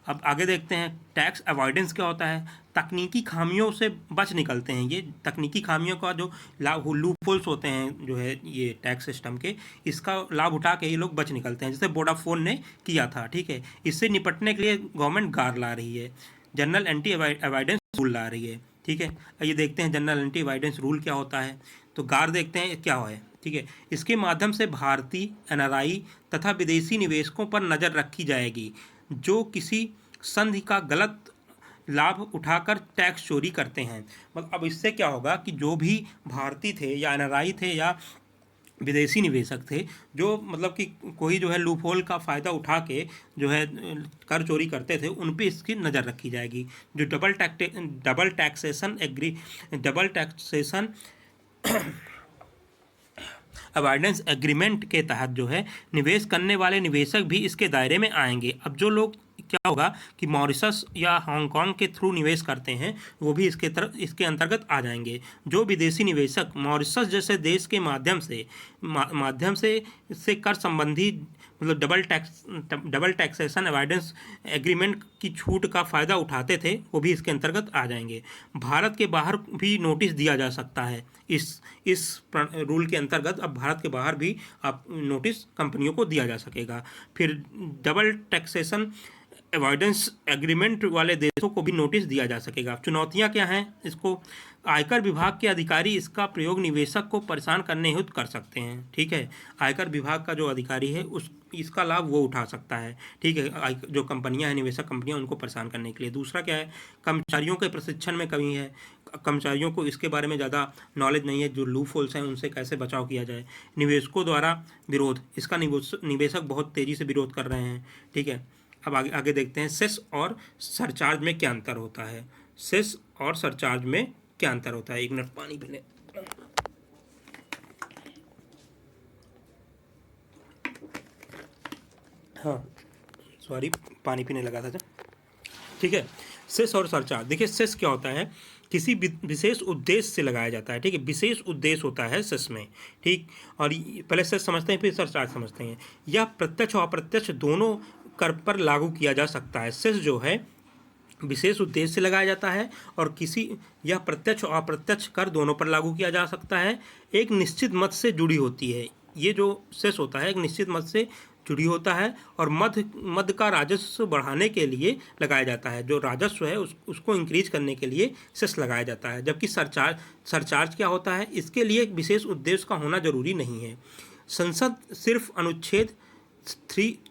अब आगे देखते हैं टैक्स अवॉइडेंस क्या होता है। तकनीकी खामियों से बच निकलते हैं। ये तकनीकी खामियों का जो लूपहोल्स होते हैं जो है ये टैक्स सिस्टम के, इसका लाभ उठा के ये लोग बच निकलते हैं, जैसे वोडाफोन ने किया था। ठीक है, इससे निपटने के लिए गवर्नमेंट गार ला रही है, जनरल एंटी अवॉइडेंस रूल ला रही है। ठीक है, ये देखते हैं जनरल एंटी अवॉइडेंस रूल क्या होता है। तो गार देखते हैं क्या है। ठीक है, इसके माध्यम से भारतीय, एनआरआई तथा विदेशी निवेशकों पर नज़र रखी जाएगी जो किसी संधि का गलत लाभ उठाकर टैक्स चोरी करते हैं। मतलब अब इससे क्या होगा कि जो भी भारतीय थे या एनआरआई थे या विदेशी निवेशक थे, जो मतलब कि कोई जो है लूपहोल का फ़ायदा उठा के जो है कर चोरी करते थे, उन पे इसकी नज़र रखी जाएगी। जो डबल टैक्सेशन अवॉइडेंस एग्रीमेंट के तहत जो है निवेश करने वाले निवेशक भी इसके दायरे में आएंगे। अब जो लोग, क्या होगा कि मॉरिशस या हांगकांग के थ्रू निवेश करते हैं, वो भी इसके अंतर्गत आ जाएंगे। जो विदेशी निवेशक मॉरिशस जैसे देश के माध्यम से कर संबंधी मतलब डबल टैक्सेशन अवॉइडेंस एग्रीमेंट की छूट का फ़ायदा उठाते थे, वो भी इसके अंतर्गत आ जाएंगे। भारत के बाहर भी नोटिस दिया जा सकता है इस रूल के अंतर्गत। अब भारत के बाहर भी आप नोटिस कंपनियों को दिया जा सकेगा। फिर डबल टैक्सेशन अवॉइडेंस एग्रीमेंट वाले देशों को भी नोटिस दिया जा सकेगा। चुनौतियां क्या हैं इसको? आयकर विभाग के अधिकारी इसका प्रयोग निवेशक को परेशान करने हेतु कर सकते हैं। ठीक है, आयकर विभाग का जो अधिकारी है इसका लाभ वो उठा सकता है। ठीक है, जो कंपनियां हैं, निवेशक कंपनियां, उनको परेशान करने के लिए। दूसरा क्या है, कर्मचारियों के प्रशिक्षण में कमी है। कर्मचारियों को इसके बारे में ज़्यादा नॉलेज नहीं है, जो लूप होल्स हैं उनसे कैसे बचाव किया जाए। निवेशकों द्वारा विरोध, इसका निवेशक बहुत तेज़ी से विरोध कर रहे हैं। ठीक है, अब आगे देखते हैं सेस और सरचार्ज में क्या अंतर होता है। सेस और सरचार्ज में क्या अंतर होता है? 1 मिनट पानी पीने। हाँ सॉरी, पानी पीने लगा था जब। ठीक है, सेस और सरचार्ज। देखिए, सेस क्या होता है? किसी विशेष उद्देश्य से लगाया जाता है। ठीक है, विशेष उद्देश्य होता है सेस में। ठीक, और पहले सेस समझते हैं फिर सरचार्ज समझते हैं। यह प्रत्यक्ष और अप्रत्यक्ष दोनों कर पर लागू किया जा सकता है। सेस जो है विशेष उद्देश्य से लगाया जाता है, और यह प्रत्यक्ष और अप्रत्यक्ष कर दोनों पर लागू किया जा सकता है। एक निश्चित मद से जुड़ी होती है। ये जो सेस होता है एक निश्चित मद से जुड़ी होता है, और मद का राजस्व बढ़ाने के लिए लगाया जाता है। जो राजस्व है उसको इंक्रीज करने के लिए सेस लगाया जाता है। जबकि सरचार्ज क्या होता है? इसके लिए एक विशेष उद्देश्य का होना जरूरी नहीं है। संसद सिर्फ अनुच्छेद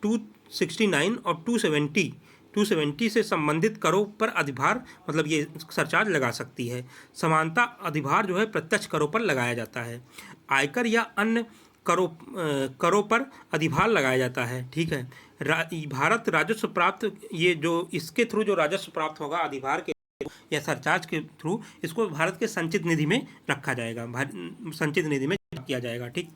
269 और 270 से संबंधित करों पर अधिभार मतलब ये सरचार्ज लगा सकती है। समानता अधिभार जो है प्रत्यक्ष करों पर लगाया जाता है। आयकर या अन्य करों पर अधिभार लगाया जाता है। ठीक है, भारत राजस्व प्राप्त, ये जो इसके थ्रू जो राजस्व प्राप्त होगा अधिभार के या सरचार्ज के थ्रू, इसको भारत के संचित निधि में रखा जाएगा, संचित निधि में किया जाएगा। ठीक,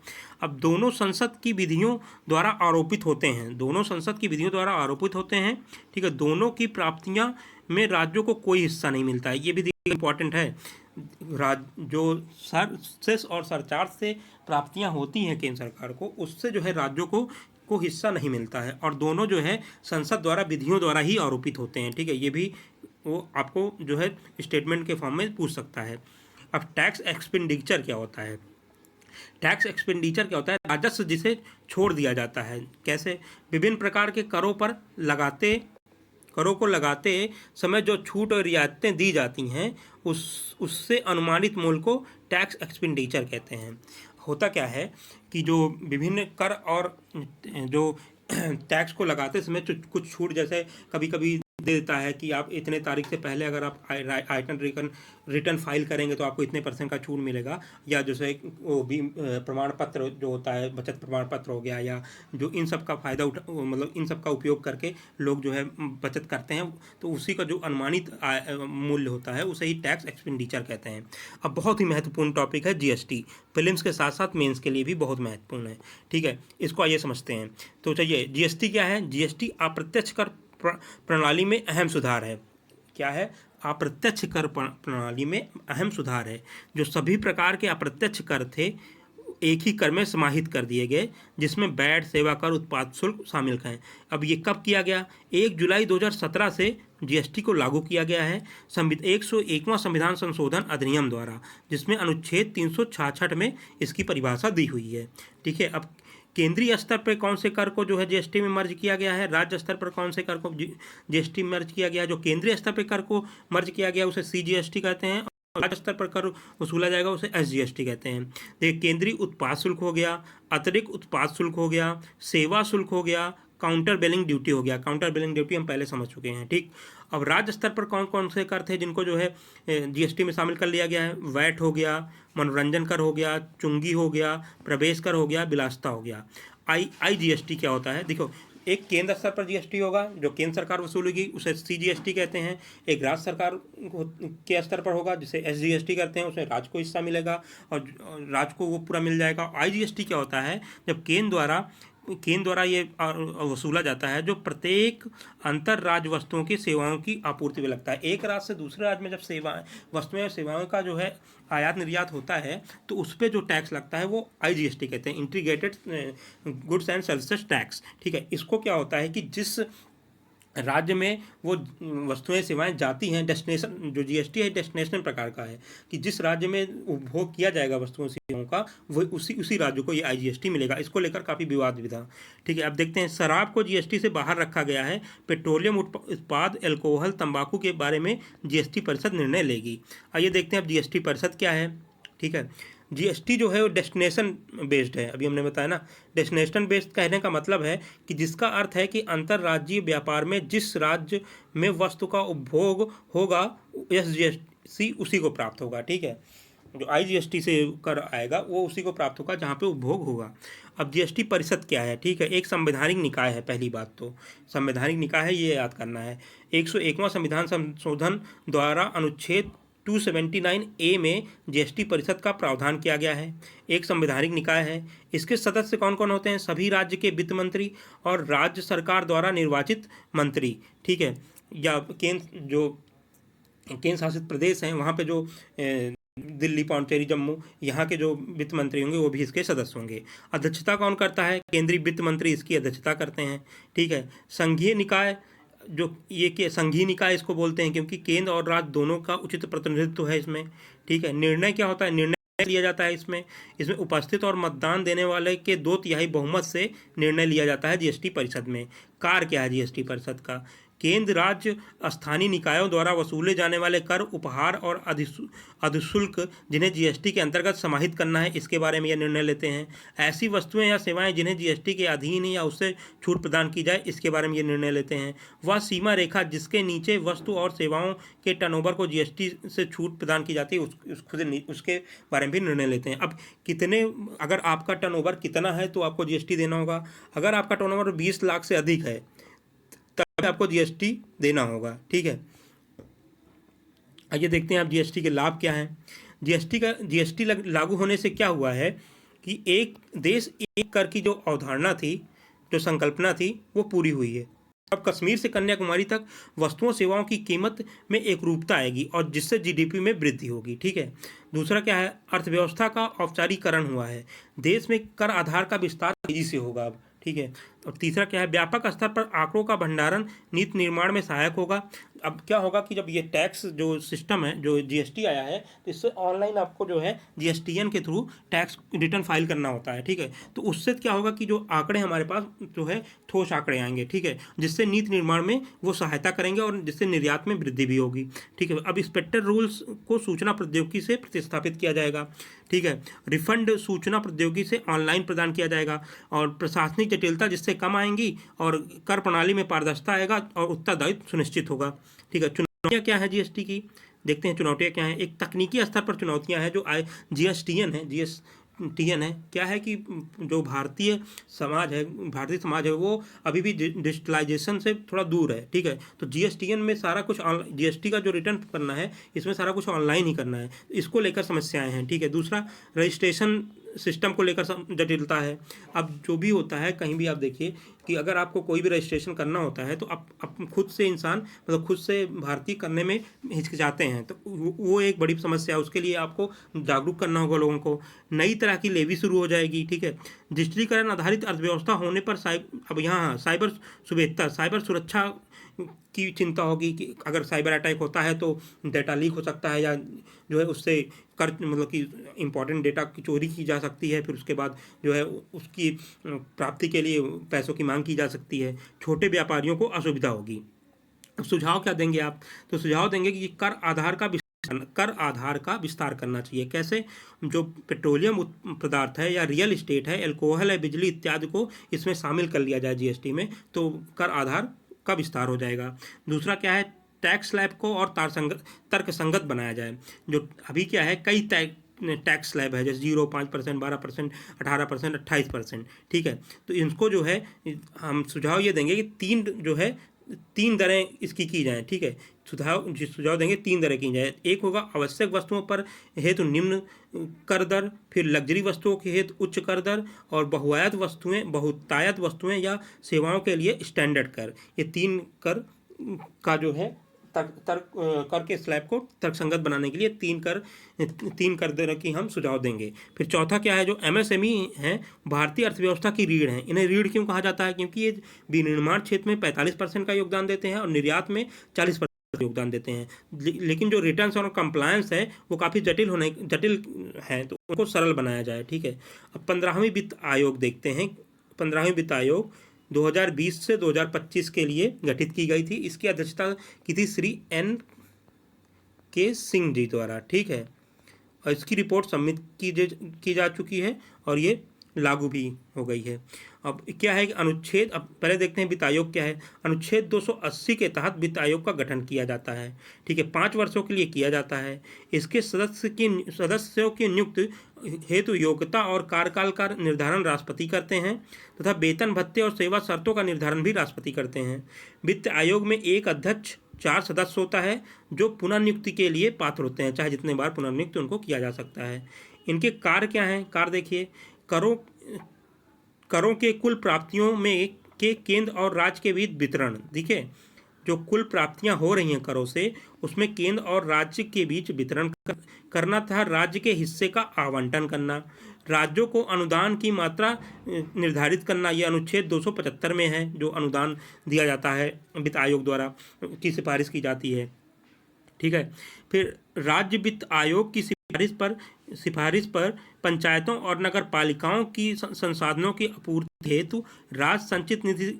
अब दोनों संसद की विधियों द्वारा आरोपित होते हैं। दोनों संसद की विधियों द्वारा आरोपित होते हैं। ठीक है, दोनों की प्राप्तियां में राज्यों को कोई हिस्सा नहीं मिलता है। ये भी इंपॉर्टेंट है। जो सेस और सरचार्ज से प्राप्तियां होती हैं केंद्र सरकार को, उससे जो है राज्यों को हिस्सा नहीं मिलता है, और दोनों जो है संसद द्वारा विधियों द्वारा ही आरोपित होते हैं। ठीक है, ये भी वो आपको जो है स्टेटमेंट के फॉर्म में पूछ सकता है। अब टैक्स एक्सपेंडिचर क्या होता है? टैक्स एक्सपेंडिचर क्या होता है? राजस्व जिसे छोड़ दिया जाता है। कैसे? विभिन्न प्रकार के करों को लगाते समय जो छूट और रियायतें दी जाती हैं, उससे अनुमानित मूल्य को टैक्स एक्सपेंडिचर कहते हैं। होता क्या है कि जो विभिन्न कर और जो टैक्स को लगाते समय कुछ छूट, जैसे कभी कभी दे देता है कि आप इतने तारीख से पहले अगर आप रिटर्न फाइल करेंगे तो आपको इतने % का छूट मिलेगा, या जैसे वो भी प्रमाण पत्र जो होता है, बचत प्रमाण पत्र हो गया, या जो इन सब का फ़ायदा मतलब इन सब का उपयोग करके लोग जो है बचत करते हैं, तो उसी का जो अनुमानित मूल्य होता है उसे ही टैक्स एक्सपेंडिचर कहते हैं। अब बहुत ही महत्वपूर्ण टॉपिक है जीएसटी। फिल्म्स के साथ साथ मेंस के लिए भी बहुत महत्वपूर्ण है। ठीक है, इसको आइए समझते हैं। तो चलिए, जीएसटी क्या है? जीएसटी अप्रत्यक्ष कर प्रणाली में अहम सुधार है। क्या है? अप्रत्यक्ष कर प्रणाली में अहम सुधार है। जो सभी प्रकार के अप्रत्यक्ष कर थे एक ही कर में समाहित कर दिए गए, जिसमें वैट, सेवा कर, उत्पाद शुल्क शामिल हैं। अब ये कब किया गया? 1 जुलाई 2017 से जीएसटी को लागू किया गया है 101वां संविधान संशोधन अधिनियम द्वारा, जिसमें अनुच्छेद 366 में इसकी परिभाषा दी हुई है। ठीक है, अब केंद्रीय स्तर पर कौन से कर को जो है जीएसटी में मर्ज किया गया है? राज्य स्तर पर कौन से कर को जीएसटी में मर्ज किया गया है? जो केंद्रीय स्तर पर कर को मर्ज किया गया उसे सीजीएसटी कहते हैं, और राज्य स्तर पर कर वसूला जाएगा उसे एसजीएसटी कहते हैं। देखिए, केंद्रीय उत्पाद शुल्क हो गया, अतिरिक्त उत्पाद शुल्क हो गया, सेवा शुल्क हो गया, काउंटर बिलिंग ड्यूटी हो गया। काउंटर बिलिंग ड्यूटी हम पहले समझ चुके हैं। ठीक, अब राज्य स्तर पर कौन कौन से कर थे जिनको जो है जीएसटी में शामिल कर लिया गया है? वैट हो गया, मनोरंजन कर हो गया, चुंगी हो गया, प्रवेश कर हो गया, विलासिता हो गया। IGST क्या होता है? देखो, एक केंद्र स्तर पर जीएसटी होगा जो केंद्र सरकार वसूलेगी, उसे CGST कहते हैं। एक राज्य सरकार के स्तर पर होगा जिसे SGST करते हैं, उसमें राज्य को हिस्सा मिलेगा और राज्य को वो पूरा मिल जाएगा। IGST क्या होता है? जब केंद्र द्वारा ये वसूला जाता है जो प्रत्येक अंतर राज्य वस्तुओं की सेवाओं की आपूर्ति में लगता है। एक राज्य से दूसरे राज्य में जब वस्तुएं और सेवाओं का जो है आयात निर्यात होता है तो उस पर जो टैक्स लगता है वो IGST कहते हैं, integrated goods and services tax. ठीक है, इसको क्या होता है कि जिस राज्य में वो वस्तुएं सेवाएं जाती हैं, डेस्टिनेशन, जो जीएसटी है डेस्टिनेशन प्रकार का है कि जिस राज्य में उपभोग किया जाएगा वस्तुओं सेवाओं का वो उसी राज्य को ये IGST मिलेगा। इसको लेकर काफ़ी विवाद भी था। ठीक है, अब देखते हैं शराब को जीएसटी से बाहर रखा गया है। पेट्रोलियम उत्पाद, अल्कोहल, तंबाकू के बारे में जीएसटी परिषद निर्णय लेगी। आइए देखते हैं अब जीएसटी परिषद क्या है। ठीक है, जीएसटी जो है वो डेस्टिनेशन बेस्ड है। अभी हमने बताया ना, डेस्टिनेशन बेस्ड कहने का मतलब है कि जिसका अर्थ है कि अंतर्राज्यीय व्यापार में जिस राज्य में वस्तु का उपभोग होगा SGST उसी को प्राप्त होगा। ठीक है, जो IGST से कर आएगा वो उसी को प्राप्त होगा जहाँ पे उपभोग होगा। अब जीएसटी परिषद क्या है? ठीक है, एक संवैधानिक निकाय है। पहली बात तो संवैधानिक निकाय है, ये याद करना है। 101वां संविधान संशोधन द्वारा अनुच्छेद 279A में जीएसटी परिषद का प्रावधान किया गया है। एक संवैधानिक निकाय है। इसके सदस्य कौन कौन होते हैं? सभी राज्य के वित्त मंत्री और राज्य सरकार द्वारा निर्वाचित मंत्री। ठीक है, या केंद्र शासित प्रदेश हैं वहाँ पे जो दिल्ली, पौंडीचेरी, जम्मू, यहाँ के जो वित्त मंत्री होंगे वो भी इसके सदस्य होंगे। अध्यक्षता कौन करता है? केंद्रीय वित्त मंत्री इसकी अध्यक्षता करते हैं। ठीक है, संघीय निकाय, जो ये के संघीय निकाय इसको बोलते हैं क्योंकि केंद्र और राज्य दोनों का उचित प्रतिनिधित्व है इसमें। ठीक है, निर्णय क्या होता है? निर्णय लिया जाता है इसमें उपस्थित और मतदान देने वाले के 2/3 बहुमत से निर्णय लिया जाता है जीएसटी परिषद में। कार्य क्या है जीएसटी परिषद का? केंद्र, राज्य, स्थानीय निकायों द्वारा वसूले जाने वाले कर, उपहार और अधिशुल्क जिन्हें जीएसटी के अंतर्गत समाहित करना है, इसके बारे में यह निर्णय लेते हैं। ऐसी वस्तुएं या सेवाएं जिन्हें जीएसटी के अधीन या उससे छूट प्रदान की जाए, इसके बारे में ये निर्णय लेते हैं। वह सीमा रेखा जिसके नीचे वस्तु और सेवाओं के टर्नओवर को जीएसटी से छूट प्रदान की जाती है उसके बारे में भी निर्णय लेते हैं। अब कितने, अगर आपका टर्नओवर कितना है तो आपको जीएसटी देना होगा। अगर आपका टर्नओवर 20 लाख से अधिक है तब आपको जीएसटी देना होगा। ठीक है, आइए देखते हैं आप जीएसटी के लाभ क्या हैं। जीएसटी लागू होने से क्या हुआ है कि एक देश एक कर की जो अवधारणा थी, जो संकल्पना थी, वो पूरी हुई है। अब कश्मीर से कन्याकुमारी तक वस्तुओं सेवाओं की कीमत में एकरूपता आएगी और जिससे जीडीपी में वृद्धि होगी। ठीक है, दूसरा क्या है? अर्थव्यवस्था का औपचारीकरण हुआ है। देश में कर आधार का विस्तार तेजी से होगा अब। ठीक है, और तीसरा क्या है? व्यापक स्तर पर आंकड़ों का भंडारण नीति निर्माण में सहायक होगा। अब क्या होगा कि जब ये टैक्स जो सिस्टम है, जो जीएसटी आया है, तो इससे ऑनलाइन आपको जो है जीएसटीएन के थ्रू टैक्स रिटर्न फाइल करना होता है। ठीक है, तो उससे क्या होगा कि जो आंकड़े हमारे पास जो है ठोस आंकड़े आएंगे। ठीक है, जिससे नीति निर्माण में वो सहायता करेंगे और जिससे निर्यात में वृद्धि भी होगी। ठीक है, अब इंस्पेक्टर रूल्स को सूचना प्रौद्योगिकी से प्रतिस्थापित किया जाएगा। ठीक है, रिफंड सूचना प्रौद्योगिकी से ऑनलाइन प्रदान किया जाएगा और प्रशासनिक जटिलता जिससे कम आएंगी और कर प्रणाली में पारदर्शिता आएगा और उत्तरदायित्व सुनिश्चित होगा। ठीक है, चुनौतियाँ क्या है जीएसटी की? देखते हैं चुनौतियाँ क्या हैं। एक तकनीकी स्तर पर चुनौतियाँ हैं जो जीएसटीएन है। क्या है कि जो भारतीय समाज है वो अभी भी डिजिटलाइजेशन से थोड़ा दूर है। ठीक है, तो जीएसटीएन में सारा कुछ जीएसटी का जो रिटर्न करना है इसमें सारा कुछ ऑनलाइन ही करना है, इसको लेकर समस्याएं हैं। ठीक है, दूसरा रजिस्ट्रेशन सिस्टम को लेकर जटिलता है। अब जो भी होता है, कहीं भी आप देखिए कि अगर आपको कोई भी रजिस्ट्रेशन करना होता है तो आप खुद से इंसान मतलब खुद से भारतीय करने में हिचकिचाते हैं, तो वो एक बड़ी समस्या है। उसके लिए आपको जागरूक करना होगा लोगों को। नई तरह की लेवी शुरू हो जाएगी। ठीक है, डिजिटलीकरण आधारित अर्थव्यवस्था होने पर अब यहाँ साइबर सुरक्षा की चिंता होगी कि अगर साइबर अटैक होता है तो डाटा लीक हो सकता है या जो है उससे मतलब कि इम्पॉर्टेंट डेटा की चोरी की जा सकती है। फिर उसके बाद जो है उसकी प्राप्ति के लिए पैसों की मांग की जा सकती है। छोटे व्यापारियों को असुविधा होगी। सुझाव क्या देंगे आप? तो सुझाव देंगे कि कर आधार का विस्तार करना चाहिए। कैसे? जो पेट्रोलियम पदार्थ है या रियल इस्टेट है, अल्कोहल है, बिजली इत्यादि को इसमें शामिल कर लिया जाए जीएसटी में, तो कर आधार का विस्तार हो जाएगा। दूसरा क्या है? टैक्स स्लैब को और तर्कसंगत बनाया जाए। जो अभी क्या है, कई टैक्स स्लैब है, जैसे 0, 5%, 12%, 18%, 28%, ठीक है। तो इनको जो है हम सुझाव ये देंगे कि तीन दरें इसकी की जाएँ, ठीक है। सुझाव देंगे 3 दरें की जाए। एक होगा आवश्यक वस्तुओं पर हेतु निम्न कर दर, फिर लग्जरी वस्तुओं के हेतु उच्च कर दर, और बहुतायत वस्तुएं या सेवाओं के लिए स्टैंडर्ड कर। ये 3 कर का जो है कर के स्लैब को तर्कसंगत बनाने के लिए तीन कर दर की हम सुझाव देंगे। फिर चौथा क्या है, जो एमएसएमई हैं भारतीय अर्थव्यवस्था की रीढ़ हैं। इन्हें रीढ़ क्यों कहा जाता है? क्योंकि ये विनिर्माण क्षेत्र में 45% का योगदान देते हैं और निर्यात में 40% योगदान देते हैं। लेकिन जो रिटर्न्स और कंप्लायंस है वो काफ़ी जटिल है, तो उनको सरल बनाया जाए, ठीक है। अब 15वीं वित्त आयोग देखते हैं। 15वीं वित्त आयोग 2020 से 2025 के लिए गठित की गई थी। इसकी अध्यक्षता की थी श्री N.K. सिंह जी द्वारा, ठीक है। और इसकी रिपोर्ट सबमिट की जा चुकी है और ये लागू भी हो गई है। अब क्या है कि अनुच्छेद, अब पहले देखते हैं वित्त आयोग क्या है। अनुच्छेद 280 के तहत वित्त आयोग का गठन किया जाता है, ठीक है। 5 वर्षों के लिए किया जाता है। इसके सदस्यों की नियुक्ति हेतु योग्यता और कार्यकाल का निर्धारण राष्ट्रपति करते हैं तथा वेतन भत्ते और सेवा शर्तों का निर्धारण भी राष्ट्रपति करते हैं। वित्त आयोग में एक अध्यक्ष, 4 सदस्य होता है जो पुनर्नियुक्ति के लिए पात्र होते हैं, चाहे जितने बार पुनर्नियुक्त उनको किया जा सकता है। इनके कार्य क्या हैं? कार्य देखिए, करों के कुल प्राप्तियों में के केंद्र और राज्य के बीच वितरण, देखिए जो कुल प्राप्तियां हो रही हैं करों से, उसमें केंद्र और राज्य के बीच वितरण करना तथा राज्य के हिस्से का आवंटन करना, राज्यों को अनुदान की मात्रा निर्धारित करना। ये अनुच्छेद 275 में है, जो अनुदान दिया जाता है वित्त आयोग द्वारा की सिफारिश की जाती है, ठीक है। फिर राज्य वित्त आयोग की सिफारिश पर पंचायतों और नगर पालिकाओं की संसाधनों की आपूर्ति हेतु राज्य संचित निधि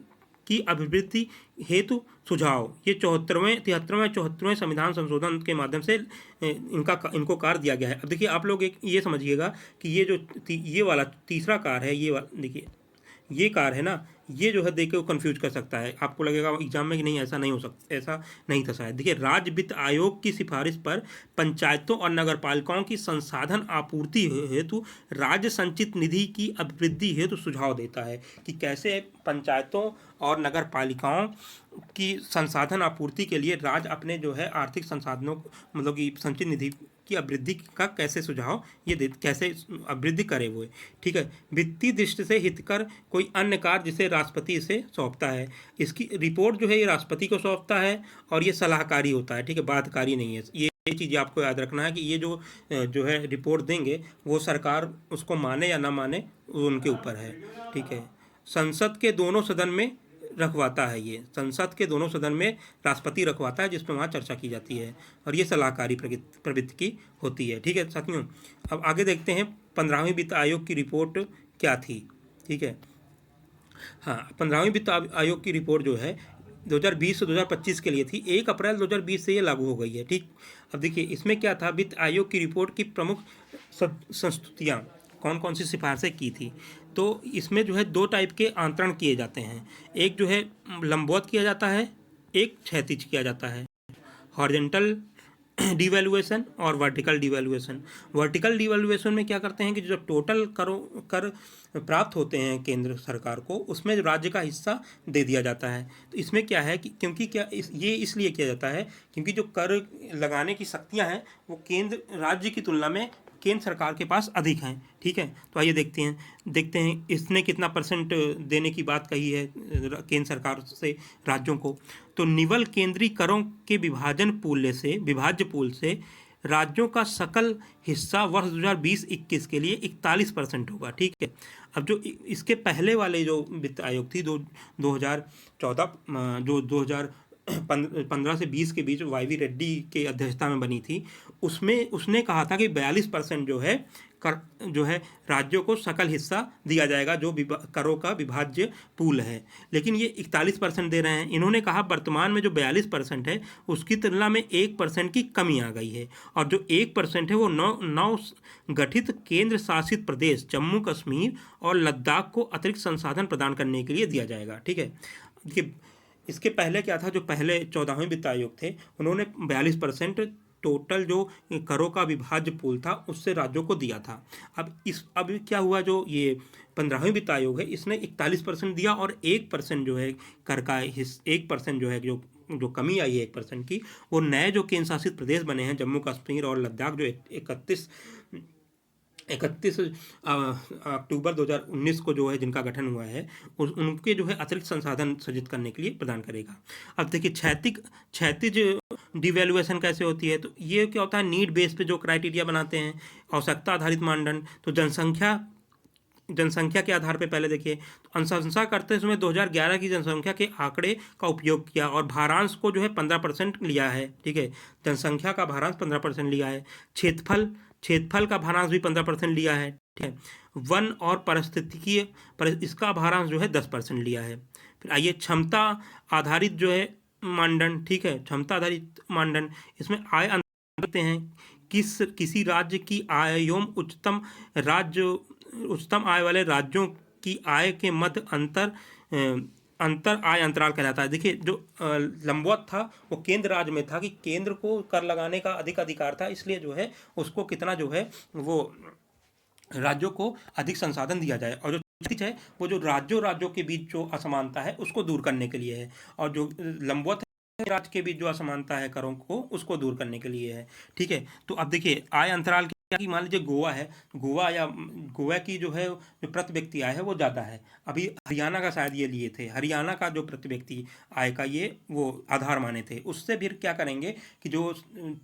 की अभिवृद्धि हेतु सुझाव, ये 73वें संविधान संशोधन के माध्यम से इनको कार्य दिया गया है। अब देखिए आप लोग ये समझिएगा कि ये वाला तीसरा कार्य है, देखिए ये कार्य है ना, ये जो है देख के वो कन्फ्यूज कर सकता है, आपको लगेगा एग्जाम में कि नहीं ऐसा नहीं हो सकता, ऐसा नहीं था शायद। देखिए राज्य वित्त आयोग की सिफारिश पर पंचायतों और नगर पालिकाओं की संसाधन आपूर्ति हेतु राज्य संचित निधि की अभिवृद्धि हेतु सुझाव देता है कि कैसे पंचायतों और नगर पालिकाओं की संसाधन आपूर्ति के लिए राज्य अपने जो है आर्थिक संसाधनों मतलब कि संचित निधि की अभिवृद्धि का कैसे सुझाव कैसे अभिवृद्धि करे वो, ठीक है। वित्तीय दृष्टि से हितकर कोई अन्य कार्य जिसे राष्ट्रपति इसे सौंपता है, इसकी रिपोर्ट जो है ये राष्ट्रपति को सौंपता है और ये सलाहकारी होता है, ठीक है, बाध्यकारी नहीं है। ये चीज़ आपको याद रखना है कि ये जो है रिपोर्ट देंगे वो सरकार उसको माने या ना माने वो उनके ऊपर है, ठीक है। संसद के दोनों सदन में रखवाता है, ये संसद के दोनों सदन में राष्ट्रपति रखवाता है, जिसमें वहाँ चर्चा की जाती है और ये सलाहकारी प्रवृत्ति की होती है, ठीक है साथियों। अब आगे देखते हैं 15वीं वित्त आयोग की रिपोर्ट क्या थी, ठीक है। हाँ, 15वीं वित्त आयोग की रिपोर्ट जो है 2020 से 2025 के लिए थी। 1 अप्रैल 2020 से ये लागू हो गई है, ठीक। अब देखिए इसमें क्या था, वित्त आयोग की रिपोर्ट की प्रमुख संस्तुतियाँ कौन कौन सी सिफारिशें की थी। तो इसमें जो है 2 टाइप के आंतरण किए जाते हैं, एक जो है लंबवत किया जाता है, एक क्षैतिज किया जाता है, हॉरिजॉन्टल डिवैल्यूएशन और वर्टिकल डिवैल्यूएशन। वर्टिकल डिवैल्यूएशन में क्या करते हैं कि जो टोटल कर प्राप्त होते हैं केंद्र सरकार को, उसमें जो राज्य का हिस्सा दे दिया जाता है। तो इसमें क्या है कि क्योंकि ये इसलिए किया जाता है क्योंकि जो कर लगाने की शक्तियाँ हैं वो केंद्र राज्य की तुलना में केंद्र सरकार के पास अधिक हैं, ठीक है। तो आइए देखते हैं इसने कितना % देने की बात कही है केंद्र सरकार से राज्यों को। तो निवल केंद्रीय करों के विभाज्य पूल से राज्यों का सकल हिस्सा वर्ष 2020-21 के लिए 41% होगा, ठीक है। अब जो इसके पहले वाले जो वित्त आयोग थी 2015 से 20 के बीच YV रेड्डी के अध्यक्षता में बनी थी, उसमें उसने कहा था कि 42% जो है राज्यों को सकल हिस्सा दिया जाएगा, जो करों का विभाज्य पूल है। लेकिन ये 41% दे रहे हैं। इन्होंने कहा वर्तमान में जो 42% है उसकी तुलना में 1% की कमी आ गई है और जो 1% है वो नौ गठित केंद्र शासित प्रदेश जम्मू कश्मीर और लद्दाख को अतिरिक्त संसाधन प्रदान करने के लिए दिया जाएगा, ठीक है। देखिए इसके पहले क्या था, जो पहले 14वें वित्त आयोग थे उन्होंने 42% टोटल जो करों का विभाज्य पूल था उससे राज्यों को दिया था। अब क्या हुआ, जो ये 15वें वित्त आयोग है इसने 41% दिया और 1% जो है कर का 1% जो है जो कमी आई है 1% की, वो नए जो केंद्र शासित प्रदेश बने हैं जम्मू कश्मीर और लद्दाख, जो 31 अक्टूबर 2019 को जो है जिनका गठन हुआ है, उनके जो है अतिरिक्त संसाधन सृजित करने के लिए प्रदान करेगा। अब देखिए क्षैतिज डिवैल्यूएशन कैसे होती है, तो ये क्या होता है, नीड बेस पे जो क्राइटेरिया बनाते हैं, आवश्यकता आधारित मानदंड। तो जनसंख्या के आधार पे पहले देखिए, तो अनुशंसा करते समय 2011 की जनसंख्या के आंकड़े का उपयोग किया और भारांश को जो है 15% लिया है। ठीक है, जनसंख्या का भारांश 15% लिया है। क्षेत्रफल का भारांश भी 15% लिया है। ठीक है, वन और पारिस्थितिकीय इसका भारांश जो है 10% लिया है। फिर आइए क्षमता आधारित जो है मानदंड। ठीक है, क्षमता आधारित मानदंड, इसमें आय करते हैं, किसी राज्य की आय एवं उच्चतम आय वाले राज्यों की आय के मध्य अंतर आय अंतराल कहलाता है। देखिए, जो लंबवत था वो केंद्र राज्य में था कि केंद्र को कर लगाने का अधिक अधिकार था, इसलिए जो है उसको कितना जो है वो राज्यों को अधिक संसाधन दिया जाए, और जो क्षैतिज है वो जो राज्यों के बीच जो असमानता है उसको दूर करने के लिए है, और जो लंबवत राज्य के बीच जो असमानता है करों को उसको दूर करने के लिए है। ठीक है, तो अब देखिए आय अंतराल की, मान लीजिए गोवा है, गोवा की जो है जो प्रति व्यक्ति आय है वो ज़्यादा है। अभी हरियाणा का शायद ये लिए थे, हरियाणा का जो प्रति व्यक्ति आय का ये वो आधार माने थे। उससे फिर क्या करेंगे कि जो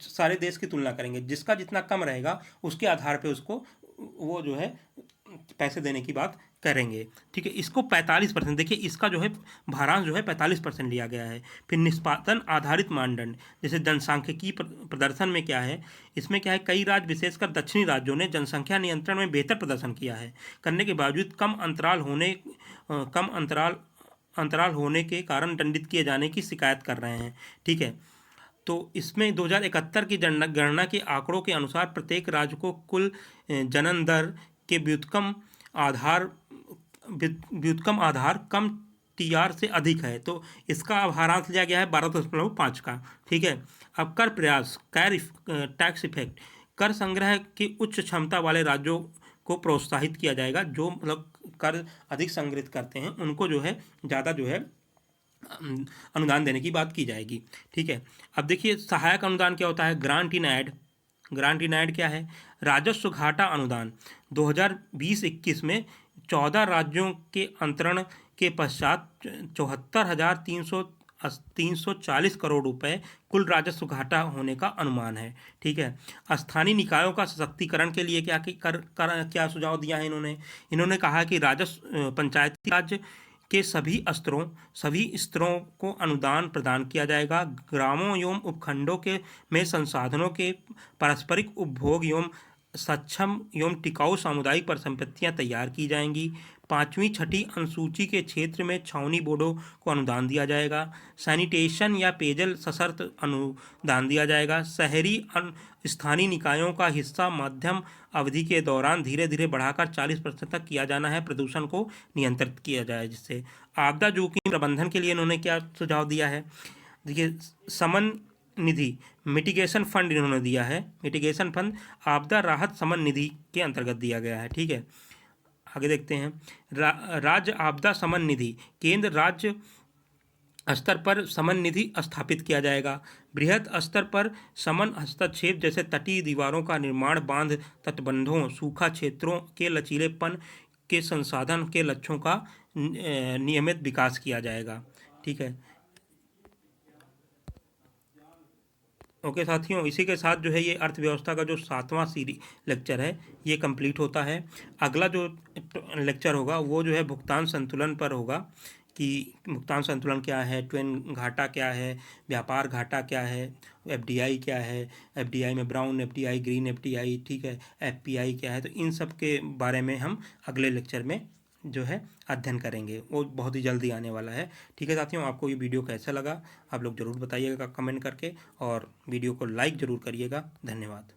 सारे देश की तुलना करेंगे, जिसका जितना कम रहेगा उसके आधार पे उसको वो जो है पैसे देने की बात करेंगे। ठीक है, इसको 45%, देखिए इसका जो है भारांश जो है 45% लिया गया है। फिर निष्पादन आधारित मानदंड, जैसे जनसांख्यिकी प्रदर्शन में क्या है, इसमें क्या है, कई राज्य विशेषकर दक्षिणी राज्यों ने जनसंख्या नियंत्रण में बेहतर प्रदर्शन किया है, करने के बावजूद कम अंतराल होने के कारण दंडित किए जाने की शिकायत कर रहे हैं। ठीक है, तो इसमें 2071 की गणना के आंकड़ों के अनुसार प्रत्येक राज्य को कुल जनन दर के व्युत्क्रम आधार कम TR से अधिक है, तो इसका भारांश लिया गया है 12.5 का। ठीक है, अब कर प्रयास टैक्स इफेक्ट, कर संग्रह की उच्च क्षमता वाले राज्यों को प्रोत्साहित किया जाएगा, जो मतलब कर अधिक संग्रहित करते हैं उनको जो है ज़्यादा जो है अनुदान देने की बात की जाएगी। ठीक है, अब देखिए सहायक अनुदान क्या होता है, ग्रांट इन एड क्या है, राजस्व घाटा अनुदान 2020-21 में 14 राज्यों के अंतरण के पश्चात 74,340 करोड़ रुपए कुल राजस्व घाटा होने का अनुमान है। ठीक है, स्थानीय निकायों का सशक्तिकरण के लिए क्या सुझाव दिया है इन्होंने कहा कि पंचायती राज के सभी स्तरों को अनुदान प्रदान किया जाएगा। ग्रामों एवं उपखंडों में संसाधनों के पारस्परिक उपभोग एवं सक्षम एवं टिकाऊ सामुदायिक परिसंपत्तियां तैयार की जाएंगी। 5वीं 6ठी अनुसूची के क्षेत्र में छावनी बोर्डों को अनुदान दिया जाएगा। सैनिटेशन या पेयजल सशर्त अनुदान दिया जाएगा। शहरी स्थानीय निकायों का हिस्सा मध्यम अवधि के दौरान धीरे धीरे बढ़ाकर 40% तक किया जाना है, प्रदूषण को नियंत्रित किया जाए जिससे। आपदा जोखिम प्रबंधन के लिए इन्होंने क्या सुझाव दिया है, देखिए समन निधि मिटिगेशन फंड इन्होंने दिया है। मिटिगेशन फंड आपदा राहत समन निधि के अंतर्गत दिया गया है। ठीक है, आगे देखते हैं राज्य आपदा समन निधि, केंद्र राज्य स्तर पर समन निधि स्थापित किया जाएगा। बृहद स्तर पर समन हस्तक्षेप जैसे तटीय दीवारों का निर्माण, बांध तटबंधों, सूखा क्षेत्रों के लचीलेपन के संसाधन के लक्ष्यों का नियमित विकास किया जाएगा। ठीक है, ओके साथियों, इसी के साथ जो है ये अर्थव्यवस्था का जो 7वां लेक्चर है ये कंप्लीट होता है। अगला जो लेक्चर होगा वो जो है भुगतान संतुलन पर होगा, कि भुगतान संतुलन क्या है, ट्वेन घाटा क्या है, व्यापार घाटा क्या है, FDI क्या है, FDI में ब्राउन FDI, ग्रीन FDI, ठीक है, FPI क्या है, तो इन सब के बारे में हम अगले लेक्चर में जो है अध्ययन करेंगे, वो बहुत ही जल्दी आने वाला है। ठीक है साथियों, आपको ये वीडियो कैसा लगा आप लोग ज़रूर बताइएगा कमेंट करके, और वीडियो को लाइक ज़रूर करिएगा। धन्यवाद।